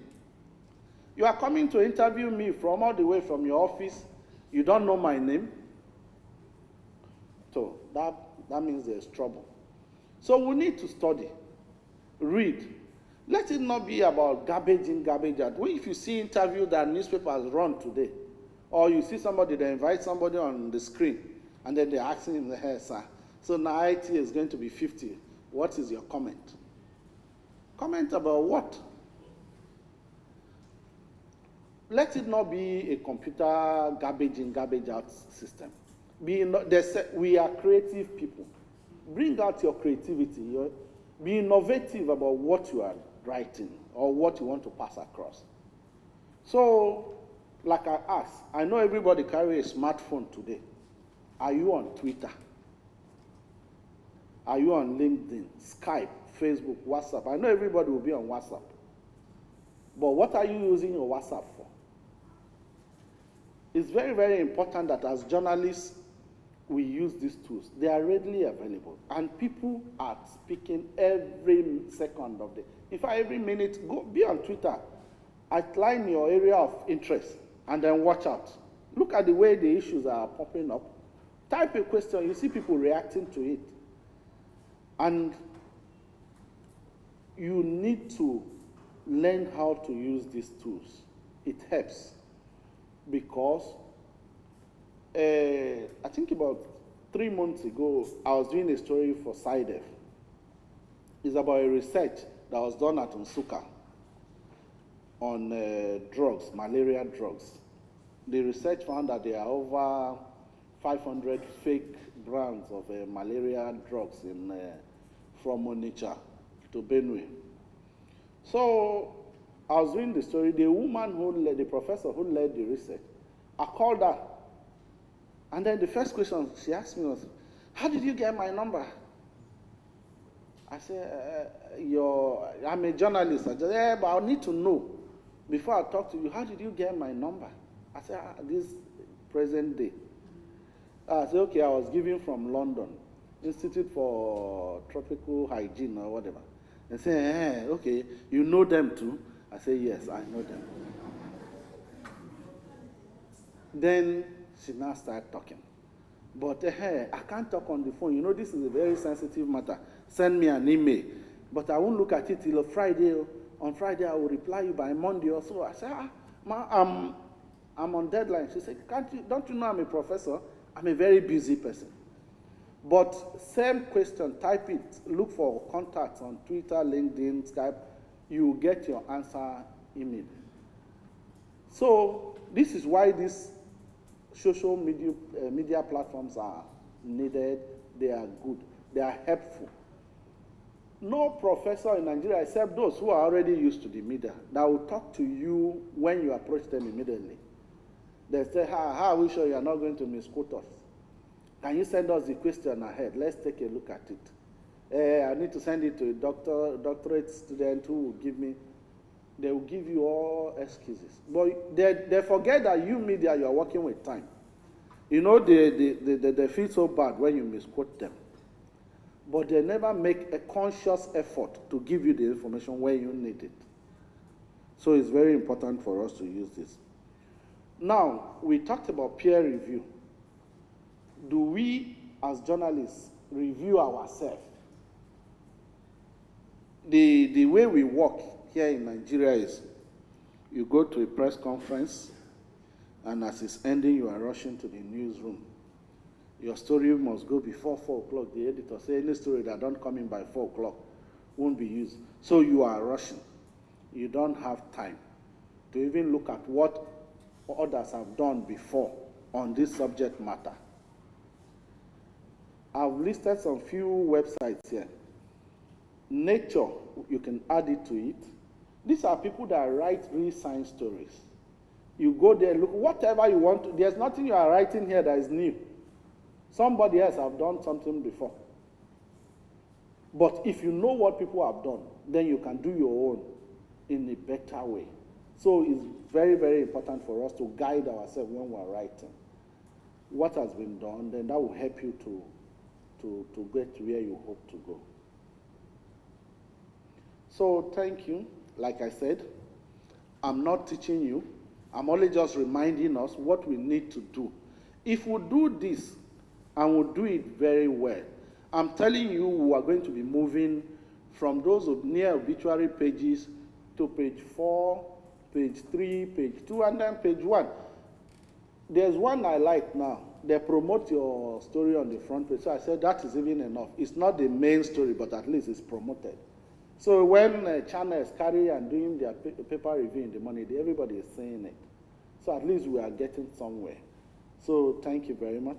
You are coming to interview me from all the way from your office, you don't know my name? So that means there's trouble. So we need to study, read. Let it not be about garbage in, garbage out. If you see interview that newspapers run today, or you see somebody, they invite somebody on the screen, and then they're asking him, hey, sir, so now IT is going to be 50. What is your comment? Comment about what? Let it not be a computer garbage in, garbage out system. We are creative people. Bring out your creativity. Be innovative about what you are writing or what you want to pass across. So, like I asked, I know everybody carries a smartphone today. Are you on Twitter? Are you on LinkedIn, Skype, Facebook, WhatsApp? I know everybody will be on WhatsApp. But what are you using your WhatsApp for? It's very, very important that as journalists, we use these tools. They are readily available. And people are speaking every second of the day. In fact, every minute, go be on Twitter, outline your area of interest, and then watch out. Look at the way the issues are popping up. Type a question, you see people reacting to it. And you need to learn how to use these tools. It helps because I think about 3 months ago, I was doing a story for SciDev. It's about a research that was done at Nsukka on drugs, malaria drugs. The research found that there are over 500 fake brands of malaria drugs from Onitsha to Benue. So I was doing the story. The woman the professor who led the research, I called her. And then the first question she asked me was, how did you get my number? I said, I'm a journalist. I said, yeah, but I need to know before I talk to you, how did you get my number? I said, this present day. I said, okay, I was given from London, Institute for Tropical Hygiene or whatever. They say, okay, you know them too? I say, yes, I know them. Then she now started talking. But I can't talk on the phone. You know, this is a very sensitive matter. Send me an email. But I won't look at it till Friday. On Friday, I will reply you by Monday or so. I said, ma, I'm on deadline. She said, don't you know I'm a professor? I'm a very busy person. But same question, type it, look for contacts on Twitter, LinkedIn, Skype. You will get your answer immediately. So this is why these social media platforms are needed. They are good. They are helpful. No professor in Nigeria, except those who are already used to the media, that will talk to you when you approach them immediately. They say, how are we sure you are not going to misquote us? Can you send us the question ahead? Let's take a look at it. I need to send it to a doctorate student who will give me. They will give you all excuses. But they forget that you media, you are working with time. You know, they feel so bad when you misquote them. But they never make a conscious effort to give you the information when you need it. So it's very important for us to use this. Now, we talked about peer review. Do we, as journalists, review ourselves? The way we work here in Nigeria is you go to a press conference, and as it's ending, you are rushing to the newsroom. Your story must go before 4 o'clock. The editor says any story that don't come in by 4 o'clock won't be used. So you are rushing. You don't have time to even look at what others have done before on this subject matter. I've listed some few websites here. Nature, you can add it to it. These are people that write real science stories. You go there, look, whatever you want to, there's nothing you are writing here that is new. Somebody else have done something before. But if you know what people have done, then you can do your own in a better way. So it's very, very important for us to guide ourselves when we're writing. What has been done, then that will help you to get to where you hope to go. So thank you. Like I said, I'm not teaching you. I'm only just reminding us what we need to do. If we do this, and we do it very well, I'm telling you we are going to be moving from those near obituary pages to page 4, page 3, page 2, and then page 1. There's one I like now. They promote your story on the front page. So I said that is even enough. It's not the main story, but at least it's promoted. So when channels carry and doing their paper review in the morning, everybody is saying it. So at least we are getting somewhere. So thank you very much.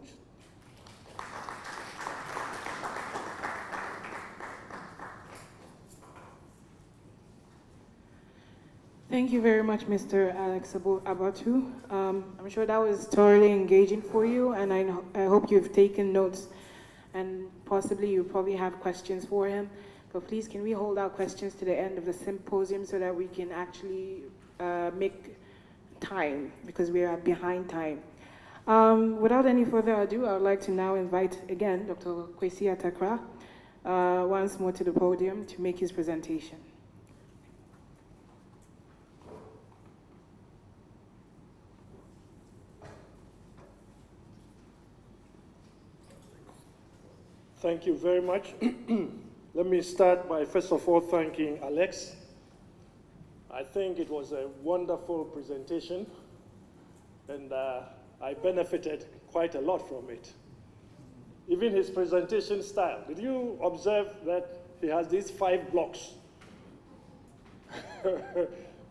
Thank you very much, Mr. Alex Abatu. I'm sure that was thoroughly engaging for you, and I hope you've taken notes, and possibly you probably have questions for him. But please, can we hold our questions to the end of the symposium so that we can actually make time, because we are behind time. Without any further ado, I would like to now invite again Dr. Kwesi Atakra once more to the podium to make his presentation. Thank you very much. Let me start by first of all thanking Alex. I think it was a wonderful presentation, and I benefited quite a lot from it. Even his presentation style. Did you observe that he has these 5 blocks?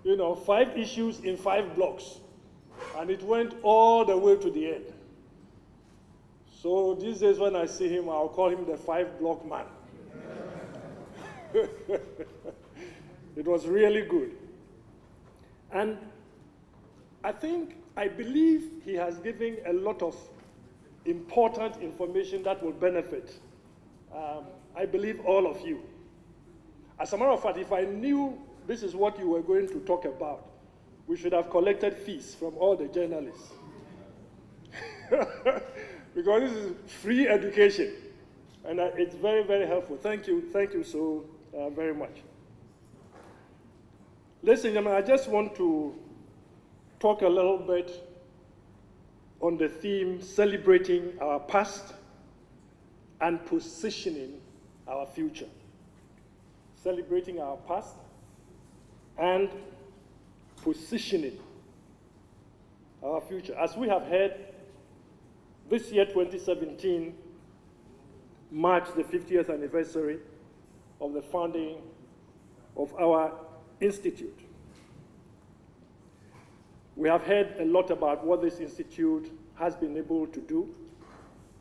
You know, 5 issues in 5 blocks. And it went all the way to the end. So these days when I see him, I'll call him the 5-block man. It was really good. And I believe he has given a lot of important information that will benefit, I believe, all of you. As a matter of fact, if I knew this is what you were going to talk about, we should have collected fees from all the journalists. Because this is free education, and it's very, very helpful. Thank you so very much. Ladies and gentlemen, I just want to talk a little bit on the theme celebrating our past and positioning our future. Celebrating our past and positioning our future. As we have heard, this year, 2017, marks the 50th anniversary of the founding of our institute. We have heard a lot about what this institute has been able to do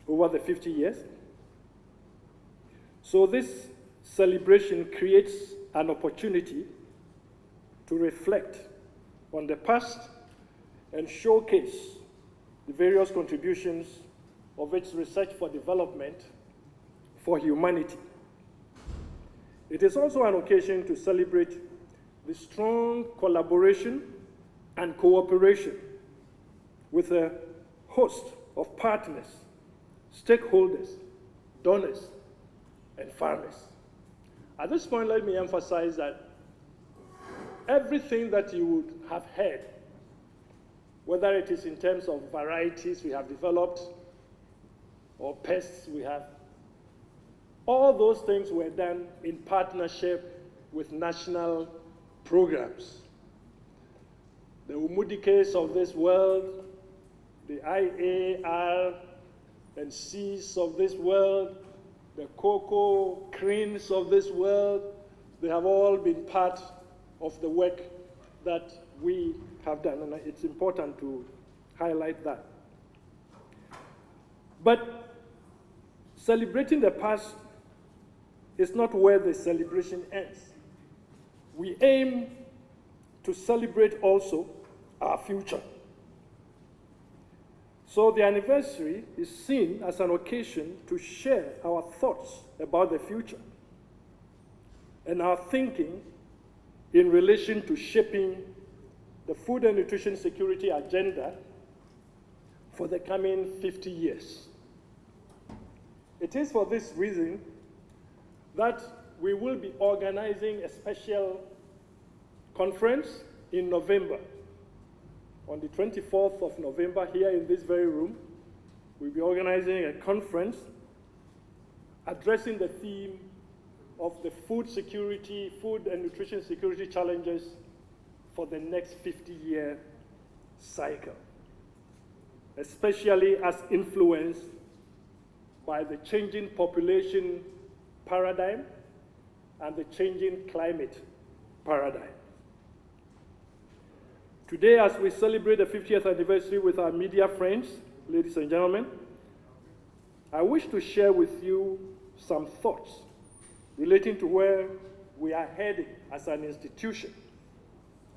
over the 50 years. So this celebration creates an opportunity to reflect on the past and showcase the various contributions of its research for development for humanity. It is also an occasion to celebrate the strong collaboration and cooperation with a host of partners, stakeholders, donors, and farmers. At this point, let me emphasize that everything that you would have heard, whether it is in terms of varieties we have developed or pests we have, all those things were done in partnership with national programs. The Umudikes of this world, the IAR and Cs of this world, the cocoa cranes of this world, they have all been part of the work that we have done, and it's important to highlight that. But celebrating the past is not where the celebration ends. We aim to celebrate also our future. So the anniversary is seen as an occasion to share our thoughts about the future and our thinking in relation to shaping the food and nutrition security agenda for the coming 50 years. It is for this reason that we will be organizing a special conference in November. On the 24th of November, here in this very room, we'll be organizing a conference addressing the theme of the food security, food and nutrition security challenges for the next 50-year cycle, especially as influenced by the changing population paradigm and the changing climate paradigm. Today, as we celebrate the 50th anniversary with our media friends, ladies and gentlemen, I wish to share with you some thoughts relating to where we are heading as an institution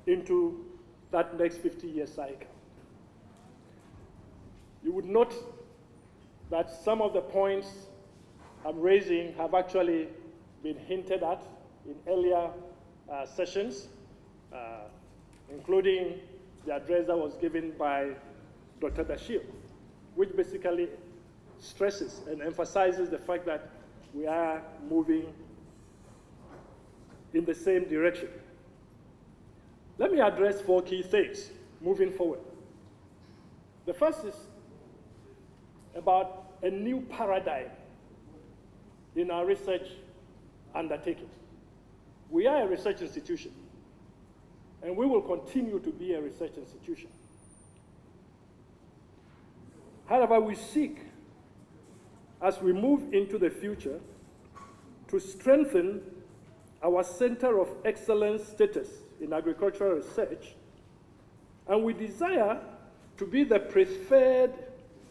into that next 50-year cycle. You would note that some of the points I'm raising have actually been hinted at in earlier sessions, including the address that was given by Dr. Bashir, which basically stresses and emphasizes the fact that we are moving in the same direction. Let me address 4 key things moving forward. The first is about a new paradigm in our research undertaking. We are a research institution, and we will continue to be a research institution. However, we seek, as we move into the future, to strengthen our Center of Excellence status in agricultural research, and we desire to be the preferred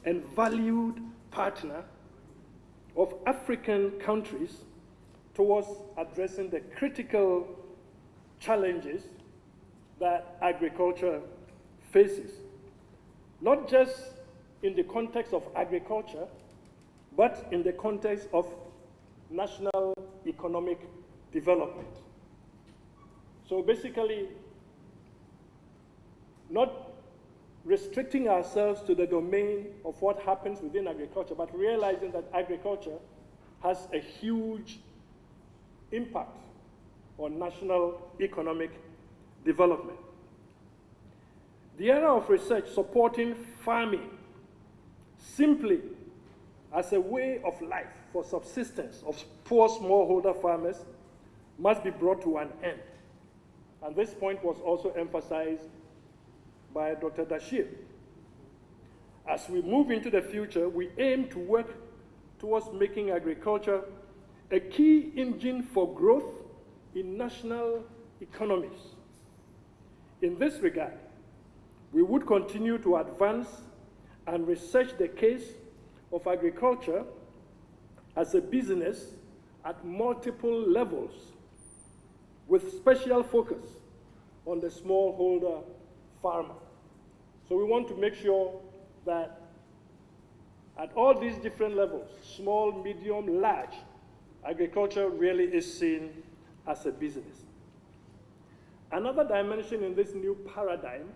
and valued partner of African countries towards addressing the critical challenges that agriculture faces, not just in the context of agriculture, but in the context of national economic development. So basically, not restricting ourselves to the domain of what happens within agriculture, but realizing that agriculture has a huge impact on national economic development. The area of research supporting farming simply as a way of life for subsistence of poor smallholder farmers must be brought to an end. And this point was also emphasized by Dr. Dashir. As we move into the future, we aim to work towards making agriculture a key engine for growth in national economies. In this regard, we would continue to advance and research the case of agriculture as a business at multiple levels, with special focus on the smallholder farmer. So we want to make sure that at all these different levels, small, medium, large, agriculture really is seen as a business. Another dimension in this new paradigm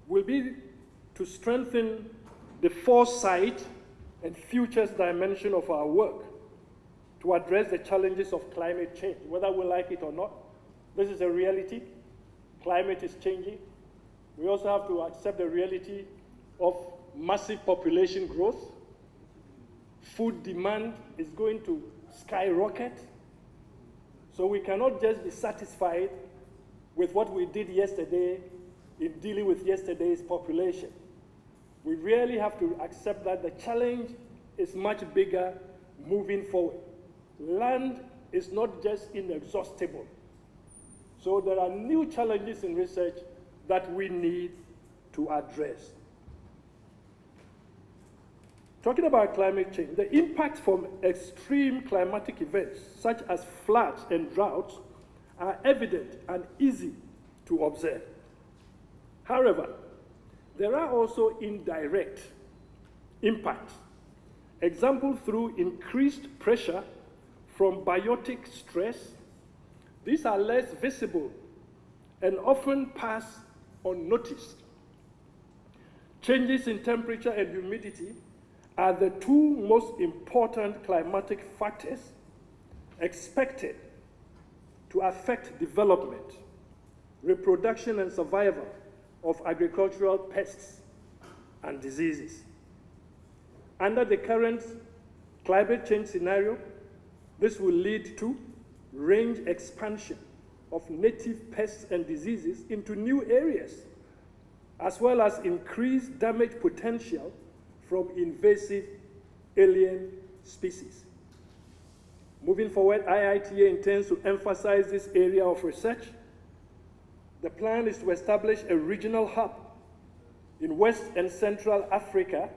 will be to strengthen the foresight and futures dimension of our work to address the challenges of climate change, whether we like it or not. This is a reality. Climate is changing. We also have to accept the reality of massive population growth. Food demand is going to skyrocket. So we cannot just be satisfied with what we did yesterday in dealing with yesterday's population. We really have to accept that the challenge is much bigger moving forward. Land is not just inexhaustible. So there are new challenges in research that we need to address. Talking about climate change, the impacts from extreme climatic events, such as floods and droughts, are evident and easy to observe. However, there are also indirect impacts. Example through increased pressure from biotic stress. These are less visible and often pass unnoticed. Changes in temperature and humidity are the two most important climatic factors expected to affect development, reproduction, and survival of agricultural pests and diseases. Under the current climate change scenario, this will lead to range expansion of native pests and diseases into new areas, as well as increased damage potential from invasive alien species. Moving forward, IITA intends to emphasize this area of research. The plan is to establish a regional hub in West and Central Africa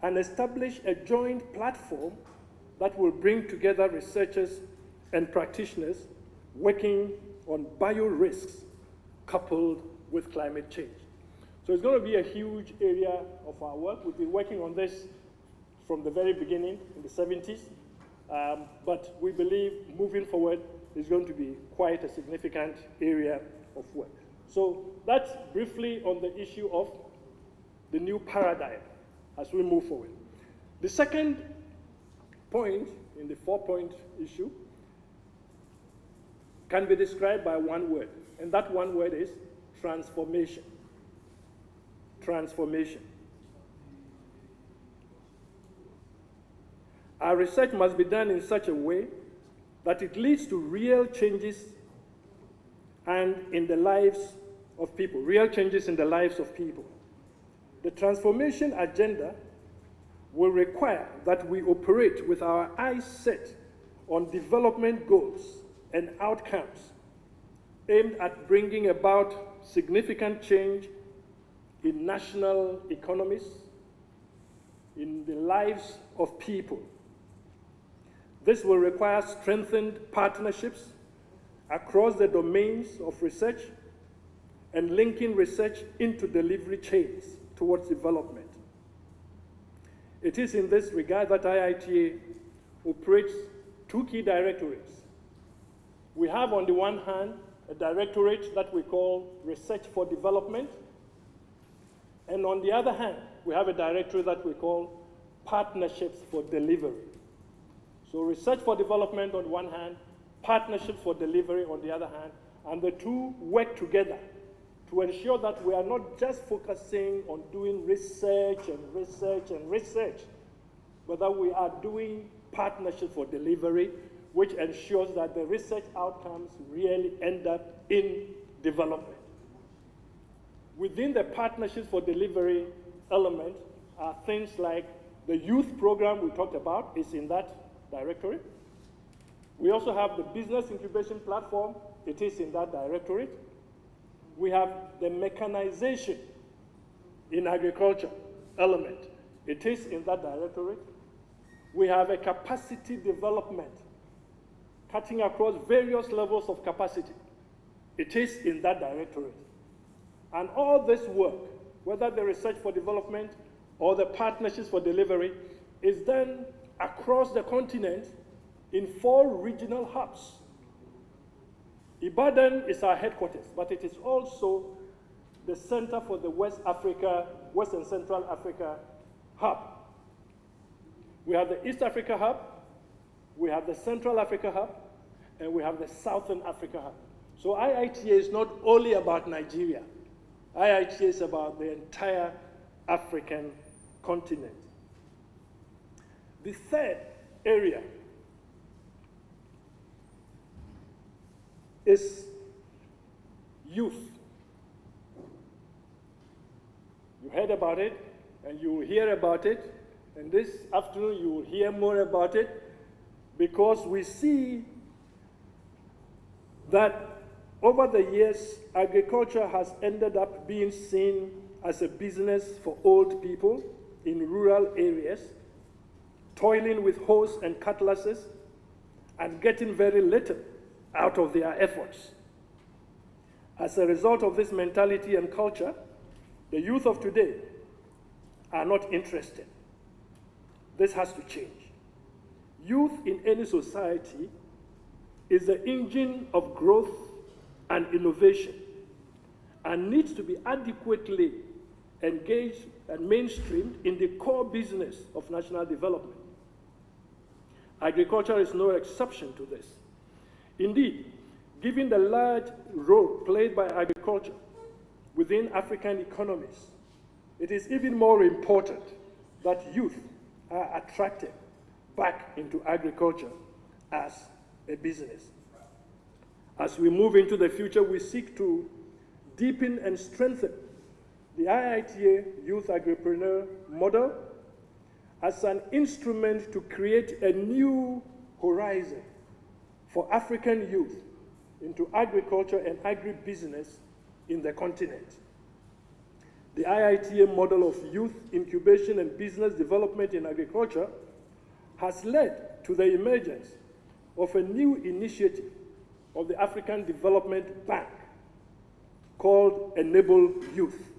and establish a joint platform that will bring together researchers and practitioners working on biorisks coupled with climate change. So it's going to be a huge area of our work. We've been working on this from the very beginning in the 70s, but we believe moving forward is going to be quite a significant area of work. So that's briefly on the issue of the new paradigm as we move forward. The second point in the 4-point issue can be described by one word, and that one word is transformation. Transformation. Our research must be done in such a way that it leads to real changes and in the lives of people, real changes in the lives of people. The transformation agenda will require that we operate with our eyes set on development goals and outcomes aimed at bringing about significant change in national economies, in the lives of people. This will require strengthened partnerships across the domains of research and linking research into delivery chains towards development. It is in this regard that IITA operates two key directorates. We have on the one hand a directorate that we call Research for Development, and on the other hand we have a directorate that we call Partnerships for Delivery. So Research for Development on one hand, Partnerships for Delivery on the other hand, and the two work together to ensure that we are not just focusing on doing research and research and research, but that we are doing partnership for delivery, which ensures that the research outcomes really end up in development. Within the partnerships for delivery element are things like the youth program we talked about is in that directory. We also have the business incubation platform, it is in that directorate. We have the mechanization in agriculture element, it is in that directorate. We have a capacity development, cutting across various levels of capacity. It is in that directorate. And all this work, whether the research for development or the partnerships for delivery, is done across the continent in 4 regional hubs. Ibadan is our headquarters, but it is also the center for the West and Central Africa hub. We have the East Africa hub, we have the Central Africa hub, and we have the Southern Africa hub. So IITA is not only about Nigeria. IITA is about the entire African continent. The third area is youth. You heard about it, and you will hear about it, and this afternoon you will hear more about it, because we see that over the years, agriculture has ended up being seen as a business for old people in rural areas, toiling with hoes and cutlasses, and getting very little out of their efforts. As a result of this mentality and culture, the youth of today are not interested. This has to change. Youth in any society is the engine of growth and innovation and needs to be adequately engaged and mainstreamed in the core business of national development. Agriculture is no exception to this. Indeed, given the large role played by agriculture within African economies, it is even more important that youth are attracted back into agriculture as a business. As we move into the future, we seek to deepen and strengthen the IITA Youth Agripreneur model as an instrument to create a new horizon for African youth into agriculture and agribusiness in the continent. The IITA model of youth incubation and business development in agriculture has led to the emergence of a new initiative of the African Development Bank called Enable Youth,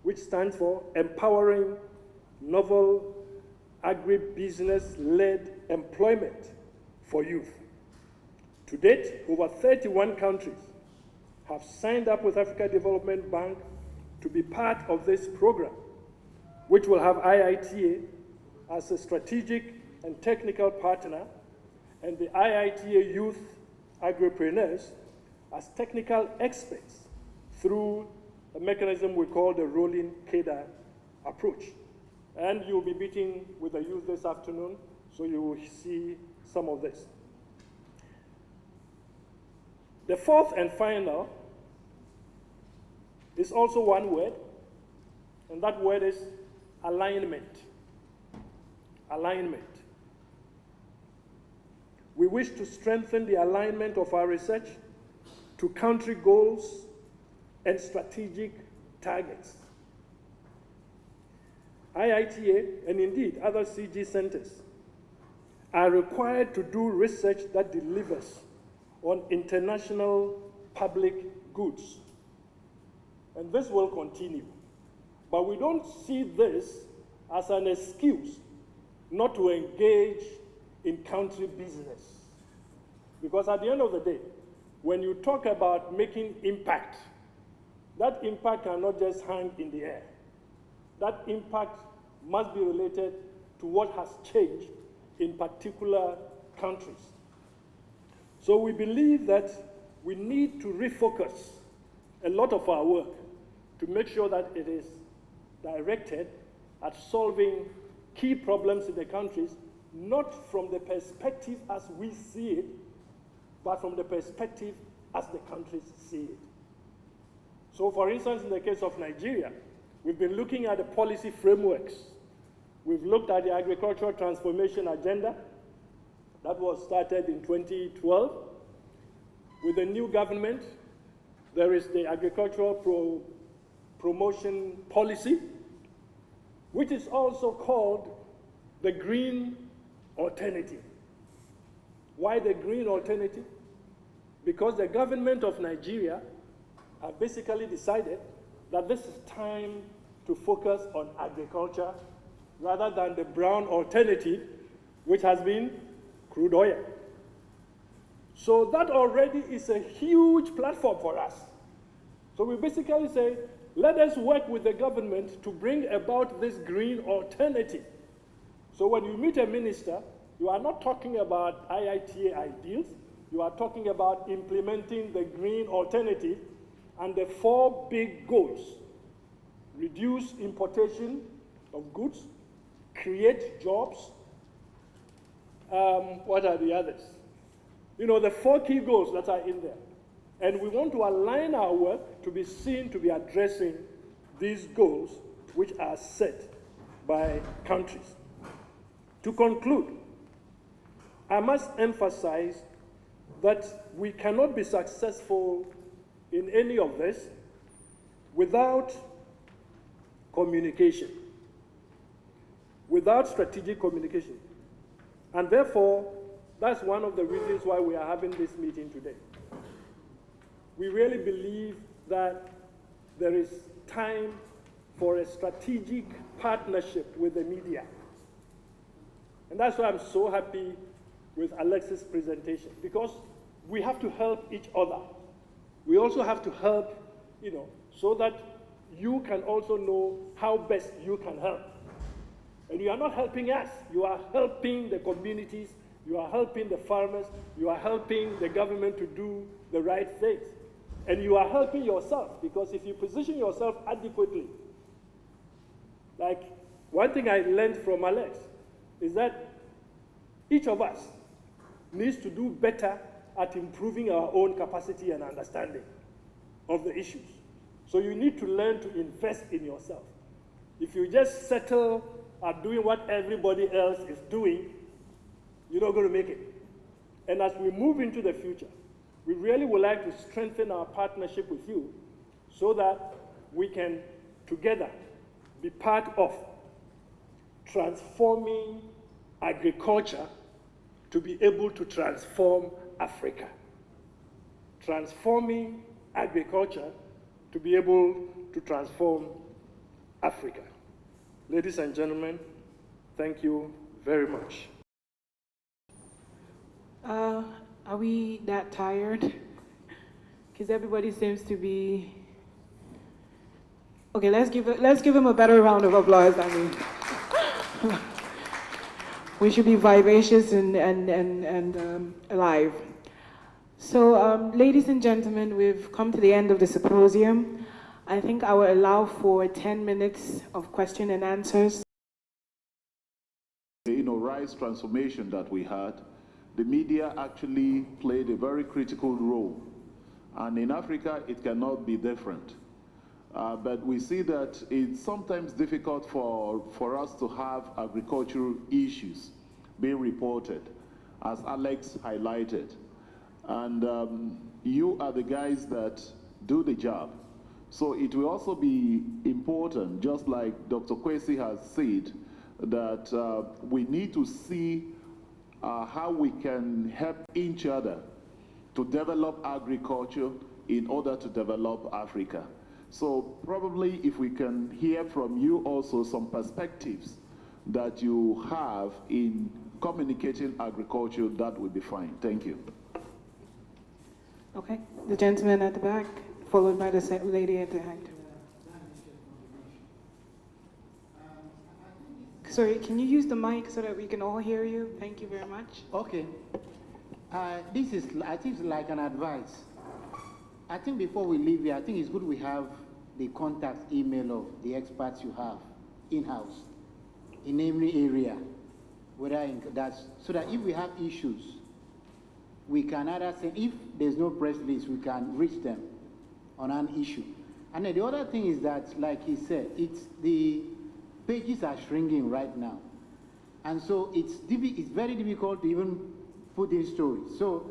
which stands for Empowering Novel Agribusiness-Led Employment for Youth. To date, over 31 countries have signed up with Africa Development Bank to be part of this program, which will have IITA as a strategic and technical partner, and the IITA Youth Agripreneurs as technical experts through a mechanism we call the rolling cadre approach. And you'll be meeting with the youth this afternoon So you will see some of this. The fourth and final is also one word, and that word is alignment. Alignment. We wish to strengthen the alignment of our research to country goals and strategic targets. IITA, and indeed other CG centers, are required to do research that delivers on international public goods. And this will continue. But we don't see this as an excuse not to engage in country business. Because at the end of the day, when you talk about making impact, that impact cannot just hang in the air. That impact must be related to what has changed in particular countries. So we believe that we need to refocus a lot of our work to make sure that it is directed at solving key problems in the countries, not from the perspective as we see it, but from the perspective as the countries see it. So for instance, in the case of Nigeria, we've been looking at the policy frameworks. We've looked at the agricultural transformation agenda that was started in 2012. With the new government, there is the agricultural promotion policy, which is also called the green alternative. Why the green alternative? Because the government of Nigeria have basically decided that this is time to focus on agriculture rather than the brown alternative, which has been crude oil. So that already is a huge platform for us. So we basically say, let us work with the government to bring about this green alternative. So when you meet a minister, you are not talking about IITA ideals, you are talking about implementing the green alternative and the 4 big goals: reduce importation of goods, create jobs. What are the others? You know, the 4 key goals that are in there. And we want to align our work to be seen to be addressing these goals which are set by countries. To conclude, I must emphasize that we cannot be successful in any of this without communication, without strategic communication. And therefore, that's one of the reasons why we are having this meeting today. We really believe that there is time for a strategic partnership with the media. And that's why I'm so happy with Alexis' presentation, because we have to help each other. We also have to help, so that you can also know how best you can help. And you are not helping us, you are helping the communities, you are helping the farmers, you are helping the government to do the right things. And you are helping yourself, because if you position yourself adequately, like one thing I learned from Alex is that each of us needs to do better at improving our own capacity and understanding of the issues. So you need to learn to invest in yourself. If you just settle at doing what everybody else is doing, you're not going to make it. And as we move into the future, we really would like to strengthen our partnership with you so that we can together be part of transforming agriculture to be able to transform Africa. Transforming agriculture to be able to transform Africa. Ladies and gentlemen, thank you very much. Are we that tired? Because everybody seems to be... Okay, let's give him a better round of applause. I mean, we should be vivacious and alive. So, ladies and gentlemen, we've come to the end of the symposium. I think I will allow for 10 minutes of question and answers. rice transformation that we had, the media actually played a very critical role. And in Africa, it cannot be different. But we see that it's sometimes difficult for us to have agricultural issues being reported, as Alex highlighted. And you are the guys that do the job. So it will also be important, just like Dr. Kwesi has said, that we need to see how we can help each other to develop agriculture in order to develop Africa. So probably if we can hear from you also some perspectives that you have in communicating agriculture, that would be fine. Thank you. Okay, the gentleman at the back, followed by the lady at the end. Sorry, can you use the mic so that we can all hear you? Thank you very much. Okay. This is, I think, it's like an advice. I think before we leave here, I think it's good we have the contact email of the experts you have in-house in every area, so that if we have issues, we can either say, if there's no press release, we can reach them on an issue. And then the other thing is that, like he said, the pages are shrinking right now. And so it's very difficult to even put in stories. So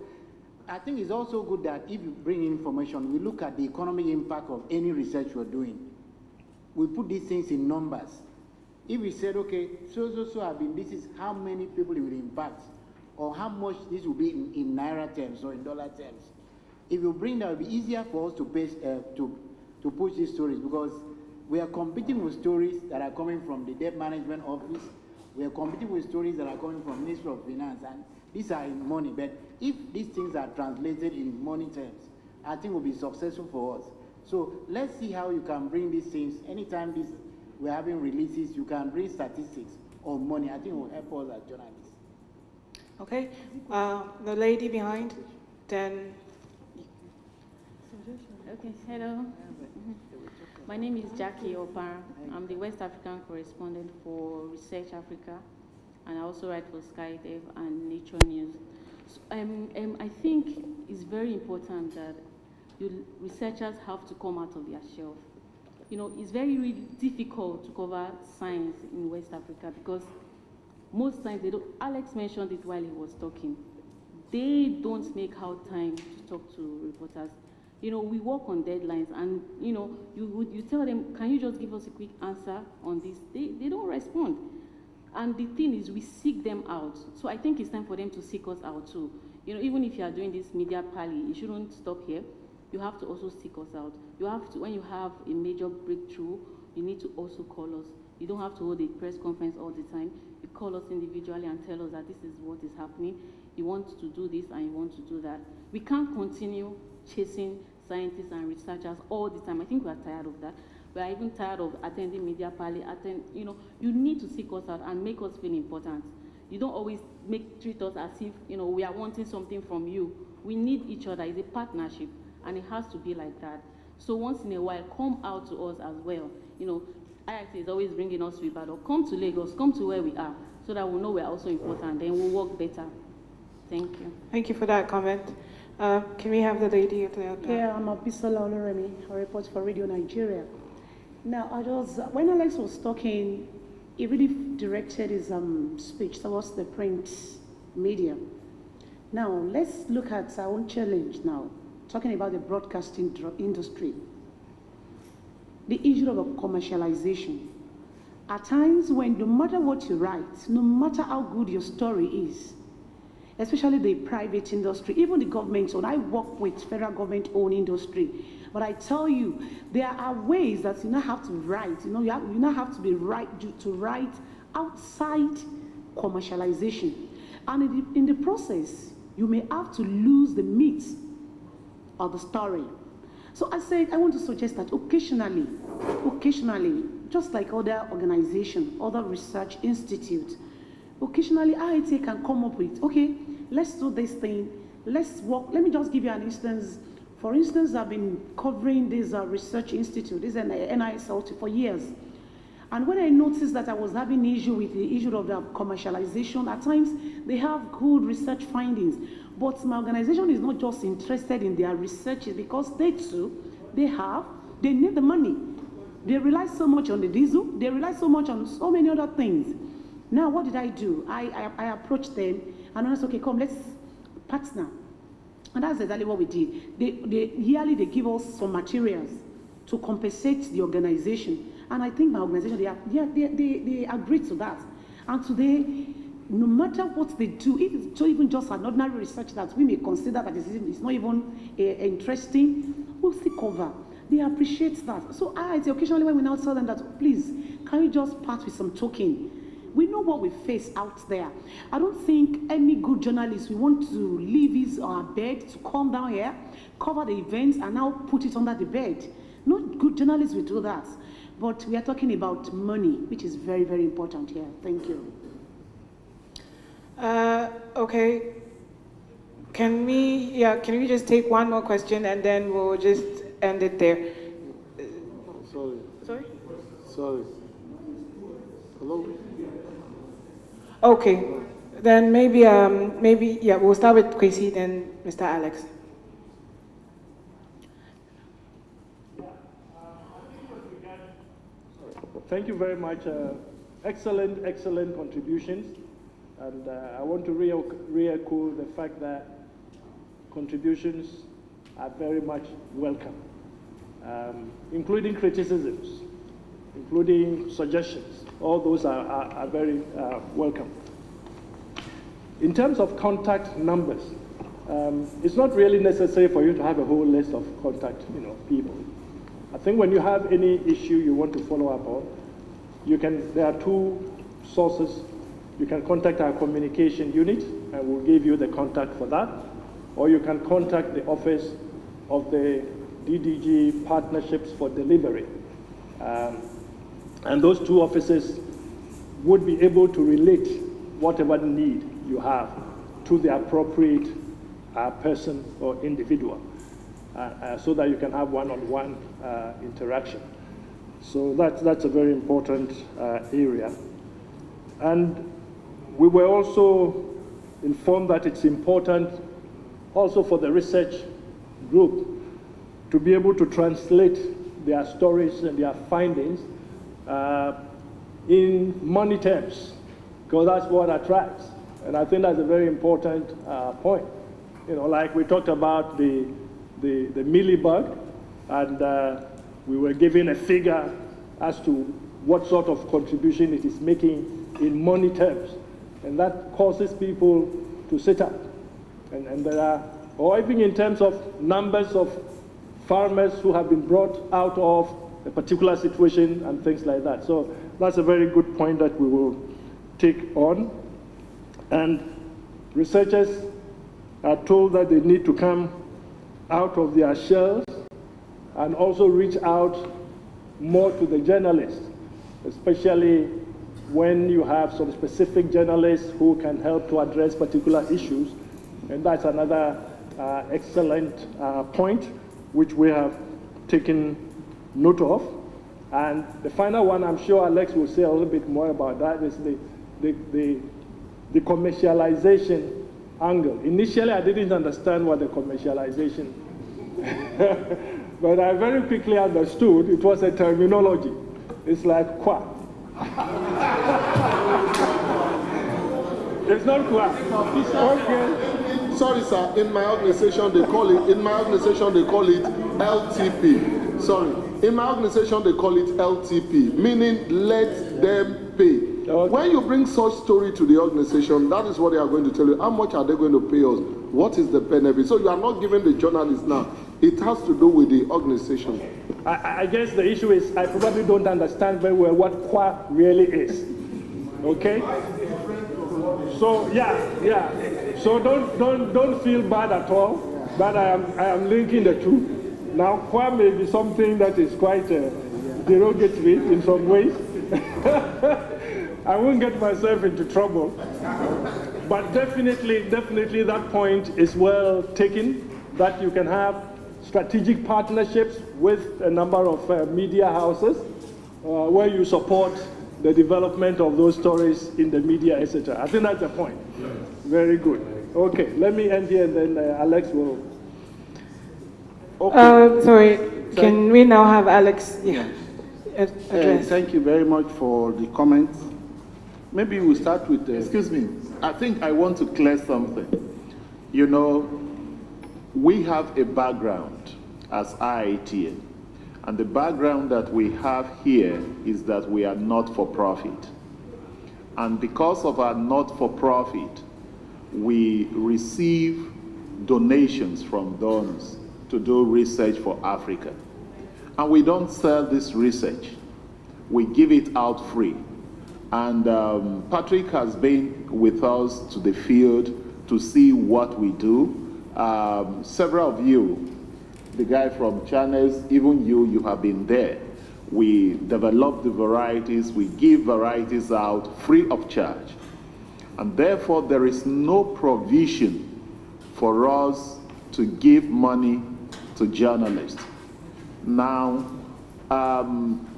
I think it's also good that if you bring information, we look at the economic impact of any research we're doing. We put these things in numbers. If we said, okay, this is how many people it will impact, or how much this will be in naira terms or in dollar terms. If you bring that, it will be easier for us to push these stories, because we are competing with stories that are coming from the Debt Management Office. We are competing with stories that are coming from Ministry of Finance, and these are in money. But if these things are translated in money terms, I think it will be successful for us. So let's see how you can bring these things. Anytime we're having releases, you can bring statistics on money. I think it will help us as journalists. Okay, the lady behind, then. Okay, hello. My name is Jackie Opara. I'm the West African correspondent for Research Africa, and I also write for SkyDev and Nature News. So, I think it's very important that researchers have to come out of their shelf. You know, it's very really difficult to cover science in West Africa because most times they don't. Alex mentioned it while he was talking. They don't make out time to talk to reporters. You know, we work on deadlines, and you know, you tell them, can you just give us a quick answer on this? They don't respond. And the thing is, we seek them out. So I think it's time for them to seek us out too. You know, even if you are doing this media pally, you shouldn't stop here. You have to also seek us out. You have to, when you have a major breakthrough, you need to also call us. You don't have to hold a press conference all the time. You call us individually and tell us that this is what is happening. You want to do this and you want to do that. We can't continue chasing scientists and researchers all the time. I think we are tired of that. We are even tired of attending media pally. You know, you need to seek us out and make us feel important. You don't always treat us as if, you know, we are wanting something from you. We need each other. It's a partnership, and it has to be like that. So once in a while, come out to us as well. You know, IITA is always bringing us to Ibadan. Come to Lagos, come to where we are, so that we'll know we're also important, then we'll work better. Thank you. Thank you for that comment. Can we have the lady at the end? Yeah, I'm Abisola Oloremi. I report for Radio Nigeria. Now, when Alex was talking, he really directed his speech towards the print media. Now, let's look at our own challenge now, talking about the broadcasting industry. The issue of commercialization. At times when no matter what you write, no matter how good your story is, especially the private industry, even the government owned. I work with federal government owned industry, but I tell you, there are ways that you now have to write. You know, you now have to write outside commercialization, and in the process, you may have to lose the meat of the story. So I said I want to suggest that occasionally, just like other organizations, other research institutes, occasionally IITA can come up with, okay, let's do this thing, let's work. Let me just give you an instance. For instance, I've been covering this research institute, this is an NISLT for years. And when I noticed that I was having issue with the issue of the commercialization, at times they have good research findings. But my organization is not just interested in their research, because they too, they need the money. They rely so much on the diesel, they rely so much on so many other things. Now, what did I do? I approached them and I said, okay, come, let's partner. And that's exactly what we did. Yearly, they give us some materials to compensate the organization. And I think my organization, they agreed to that. And today, no matter what they do, if it's even just an ordinary research that we may consider that it's not even interesting, we'll still cover. They appreciate that. So occasionally when we now tell them that, please, can you just part with some token? We know what we face out there. I don't think any good journalist, we want to leave his or her bed to come down here, cover the events, and now put it under the bed. No good journalists will do that. But we are talking about money, which is very, very important here. Thank you. Okay. Can we just take one more question and then we'll just end it there? Sorry. Hello? Okay. Then maybe we'll start with Kwesi, then Mr. Alex. Thank you very much. Excellent contributions. And I want to re-echo the fact that contributions are very much welcome, including criticisms, including suggestions. All those are very welcome. In terms of contact numbers, it's not really necessary for you to have a whole list of contact people. I think when you have any issue you want to follow up on, there are two sources. You can contact our communication unit and we'll give you the contact for that, or you can contact the office of the DDG Partnerships for Delivery. And those two offices would be able to relate whatever need you have to the appropriate person or individual, so that you can have one-on-one interaction. So that's a very important area. And we were also informed that it's important also for the research group to be able to translate their stories and their findings in money terms, because that's what attracts. And I think that's a very important point. Like we talked about the mealybug, and we were given a figure as to what sort of contribution it is making in money terms. And that causes people to sit up. And there are, or even in terms of numbers of farmers who have been brought out of a particular situation and things like that. So that's a very good point that we will take on. And researchers are told that they need to come out of their shells and also reach out more to the journalists, especially when you have some specific journalists who can help to address particular issues. And that's another excellent point which we have taken note of. And the final one, I'm sure Alex will say a little bit more about that, is the commercialization angle. Initially, I didn't understand what the commercialization, but I very quickly understood it was a terminology. It's like qua. It's not qua. Okay. Sorry, sir. In my organization, they call it. LTP. Sorry. In my organization, they call it LTP, meaning let them pay. Okay. When you bring such story to the organization, that is what they are going to tell you. How much are they going to pay us? What is the benefit? So you are not giving the journalist now. It has to do with the organization. I guess the issue is I probably don't understand very well what qua really is. Okay? So yeah. So don't feel bad at all. But I am linking the two. Now qua may be something that is quite derogatory in some ways. I won't get myself into trouble. But definitely that point is well taken, that you can have strategic partnerships with a number of media houses, where you support the development of those stories in the media, etc. I think that's the point. Yes. Very good. Okay, let me end here and then Alex will. Okay. Sorry, can we now have Alex address? Thank you very much for the comments. Maybe we'll start with the... Excuse me, I think I want to clear something. You know, we have a background as IITA, and the background that we have here is that we are not for profit. And because of our not for profit, we receive donations from donors to do research for Africa. And we don't sell this research. We give it out free. And Patrick has been with us to the field to see what we do. Several of you, the guy from Channels, even you have been there. We develop the varieties, we give varieties out free of charge. And therefore, there is no provision for us to give money to journalists. Now,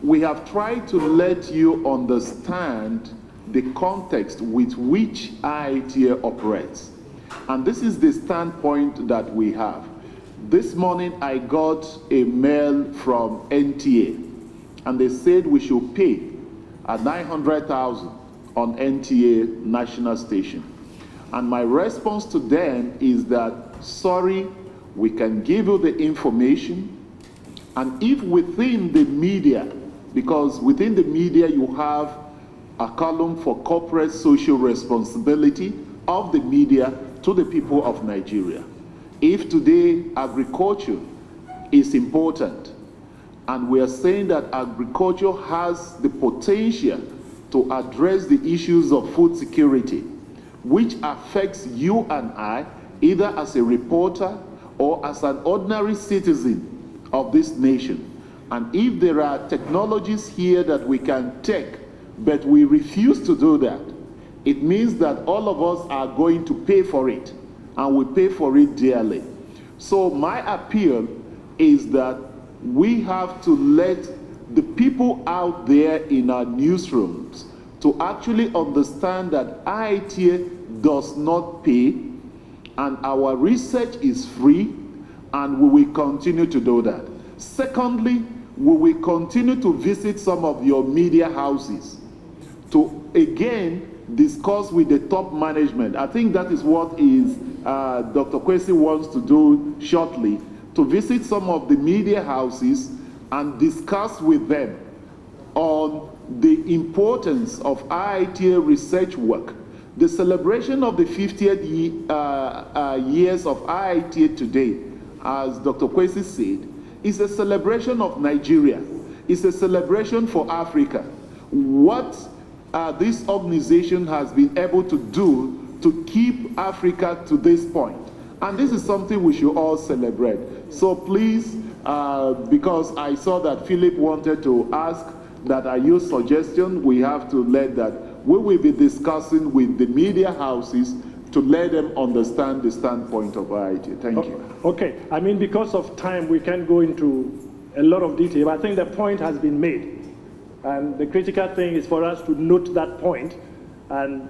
we have tried to let you understand the context with which IITA operates. And this is the standpoint that we have. This morning I got a mail from NTA, and they said we should pay $900,000 on NTA national station. And my response to them is that, sorry, we can give you the information, and if within the media, because within the media you have a column for corporate social responsibility of the media to the people of Nigeria. If today agriculture is important, and we are saying that agriculture has the potential to address the issues of food security, which affects you and I, either as a reporter or as an ordinary citizen of this nation. And if there are technologies here that we can take, but we refuse to do that, it means that all of us are going to pay for it, and we pay for it dearly. So my appeal is that we have to let the people out there in our newsrooms to actually understand that IITA does not pay, and our research is free, and we will continue to do that. Secondly, we will continue to visit some of your media houses to again discuss with the top management. I think that is what Dr. Kwesi wants to do shortly, to visit some of the media houses and discuss with them on the importance of IITA research work. The celebration of the 50th years of IITA today, as Dr. Kwesi said, is a celebration of Nigeria. It's a celebration for Africa. What this organization has been able to do to keep Africa to this point. And this is something we should all celebrate. So please, because I saw that Philip wanted to ask that I use suggestion, we have to let that. We will be discussing with the media houses to let them understand the standpoint of IITA. Thank you. Okay, I mean, because of time, we can't go into a lot of detail. I think the point has been made. And the critical thing is for us to note that point. And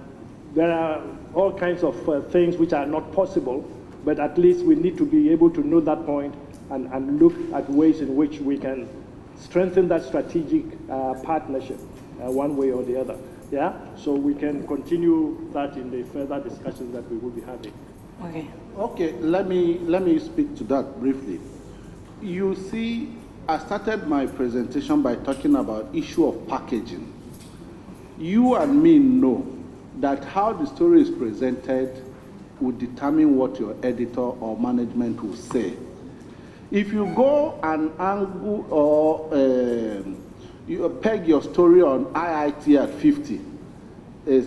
there are all kinds of things which are not possible, but at least we need to be able to note that point and look at ways in which we can strengthen that strategic partnership one way or the other. Yeah, so we can continue that in the further discussions that we will be having. Okay. Okay, let me speak to that briefly. You see, I started my presentation by talking about issue of packaging. You and me know that how the story is presented will determine what your editor or management will say. If you go and angle or you peg your story on IIT at 50,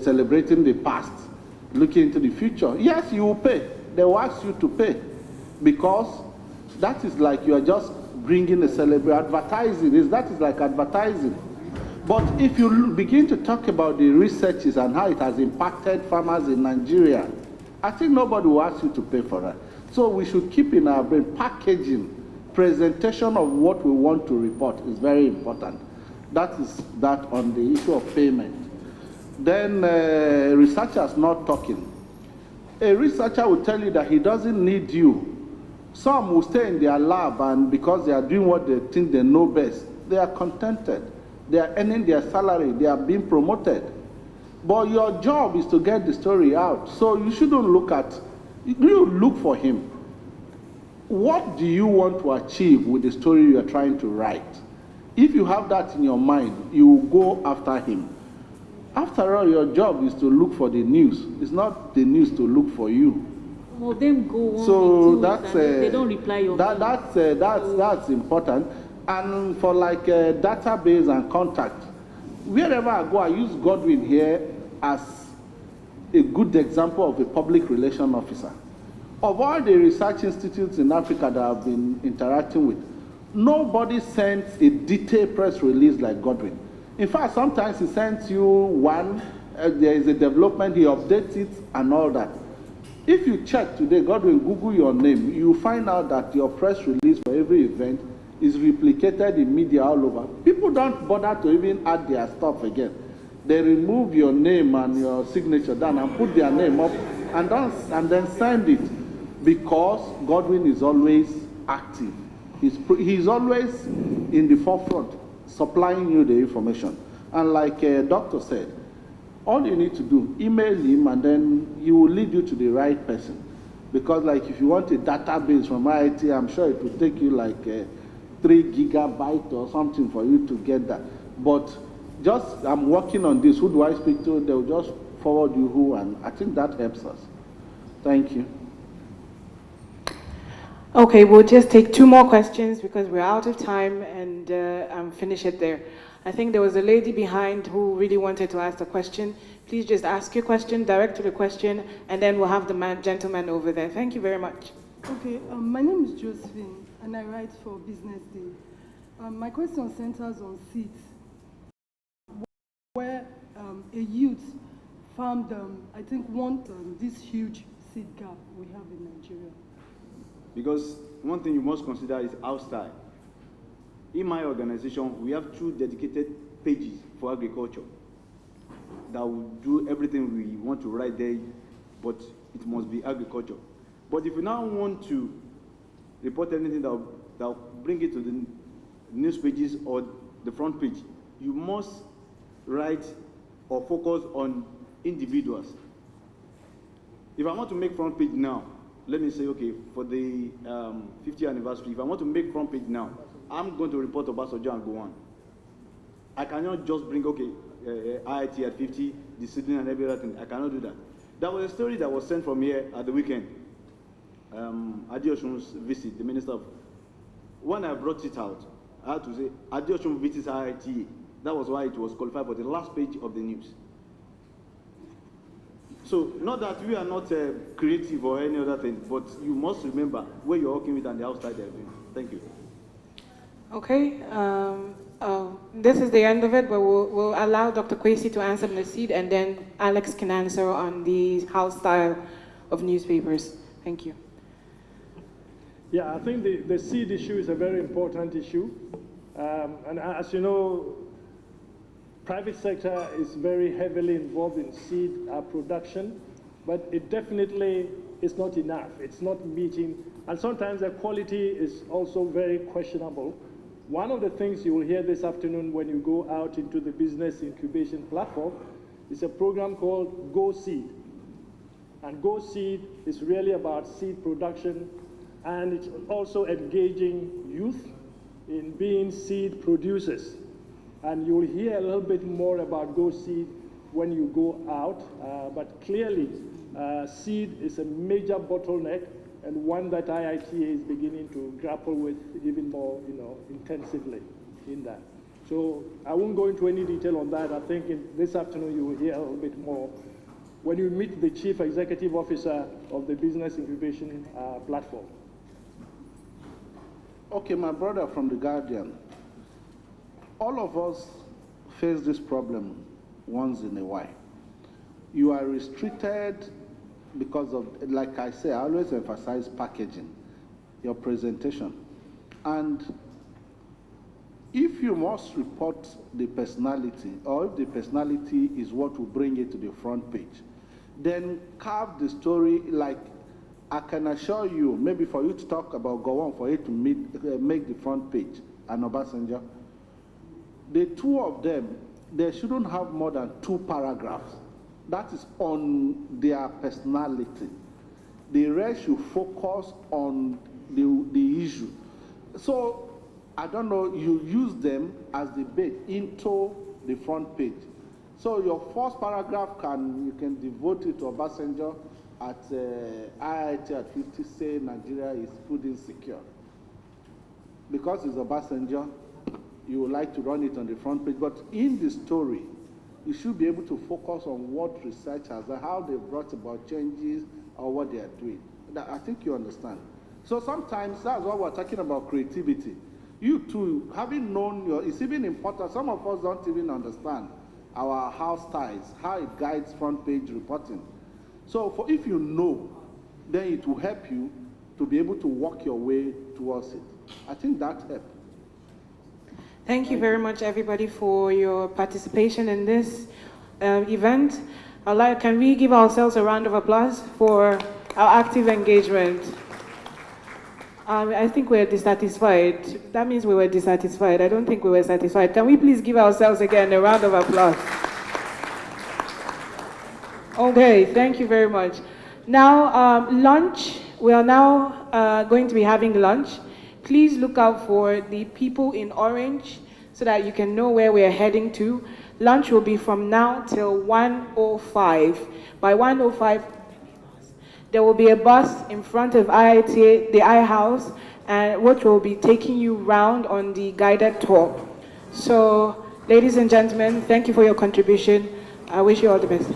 celebrating the past, looking into the future, yes, you will pay. They will ask you to pay, because that is like you are just bringing a celebration. Advertising, that is like advertising. But if you begin to talk about the researches and how it has impacted farmers in Nigeria, I think nobody will ask you to pay for that. So we should keep in our brain packaging, presentation of what we want to report is very important. That is that on the issue of payment. Then researchers not talking. A researcher will tell you that he doesn't need you. Some will stay in their lab, and because they are doing what they think they know best, they are contented. They are earning their salary. They are being promoted. But your job is to get the story out. So you shouldn't look for him. What do you want to achieve with the story you are trying to write? If you have that in your mind, you will go after him. After all, your job is to look for the news. It's not the news to look for you. Well, them go on So with that's they don't reply your that's important. And for like database and contact, wherever I go, I use Godwin here as a good example of a public relation officer. Of all the research institutes in Africa that I've been interacting with, nobody sends a detailed press release like Godwin. In fact, sometimes he sends you one, there is a development, he updates it and all that. If you check today, Godwin, Google your name, you find out that your press release for every event is replicated in media all over. People don't bother to even add their stuff again. They remove your name and your signature down and put their name up and then send it, because Godwin is always active. He's always in the forefront, supplying you the information. And like a doctor said, all you need to do, email him, and then he will lead you to the right person. Because like if you want a database from IITA, I'm sure it will take you like 3 gigabytes or something for you to get that. But just, I'm working on this. Who do I speak to? They'll just forward you who, and I think that helps us. Thank you. Okay, we'll just take 2 more questions because we're out of time, and finish it there. I think there was a lady behind who really wanted to ask a question. Please just ask your question, direct to the question, and then we'll have the gentleman over there. Thank you very much. Okay, my name is Josephine, and I write for Business Day. My question centers on seeds, where a youth found, I think, this huge seed gap we have in Nigeria. Because one thing you must consider is outside. In my organization, we have 2 dedicated pages for agriculture that will do everything we want to write there, but it must be agriculture. But if you now want to report anything that will bring it to the news pages or the front page, you must write or focus on individuals. If I want to make front page now, let me say, okay, for the 50th anniversary, if I want to make front page now, I'm going to report Obasanjo and go on. I cannot just bring, okay, IIT at 50, discipline and everything. I cannot do that. There was a story that was sent from here at the weekend. Adeosun's visit, the minister of... When I brought it out, I had to say, Adeosun visits IITA. That was why it was qualified for the last page of the news. So, not that we are not creative or any other thing, but you must remember where you're working with and the outside they're doing. Thank you. Okay, this is the end of it, but we'll allow Dr. Kwesi to answer on the seed, and then Alex can answer on the house style of newspapers. Thank you. Yeah, I think the seed issue is a very important issue. And as you know, private sector is very heavily involved in seed production, but it definitely is not enough. It's not meeting, and sometimes the quality is also very questionable. One of the things you will hear this afternoon when you go out into the business incubation platform is a program called Go Seed. And Go Seed is really about seed production, and it's also engaging youth in being seed producers. And you'll hear a little bit more about Go Seed when you go out, but clearly seed is a major bottleneck, and one that IITA is beginning to grapple with even more, intensively in that. So I won't go into any detail on that. I think this afternoon you will hear a little bit more when you meet the Chief Executive Officer of the Business Incubation Platform. Okay, my brother from The Guardian. All of us face this problem once in a while. You are restricted because of, like I say, I always emphasize packaging, your presentation. And if you must report the personality, or if the personality is what will bring it to the front page, then carve the story. Like, I can assure you, maybe for you to talk about Gowon, for it to make the front page, and Obasanjo, the two of them, they shouldn't have more than 2 paragraphs. That is on their personality. The rest should focus on the issue. So, I don't know, you use them as the bait into the front page. So your first paragraph, you can devote it to Obasanjo at IITA at 50, say Nigeria is food insecure. Because it's Obasanjo, you would like to run it on the front page, but in the story, you should be able to focus on what research has done, how they brought about changes, or what they are doing. I think you understand. So sometimes that's why we're talking about creativity. You too, having known it's even important, some of us don't even understand our house ties, how it guides front page reporting. So if you know, then it will help you to be able to walk your way towards it. I think that helps. Thank you very much, everybody, for your participation in this event. Can we give ourselves a round of applause for our active engagement? I think we're dissatisfied. That means we were dissatisfied. I don't think we were satisfied. Can we please give ourselves again a round of applause? Okay, thank you very much. Now, lunch. We are now going to be having lunch. Please look out for the people in orange so that you can know where we are heading to. Lunch will be from now till 1:05. By 1:05, there will be a bus in front of IITA, the I House, which will be taking you round on the guided tour. So, ladies and gentlemen, thank you for your contribution. I wish you all the best.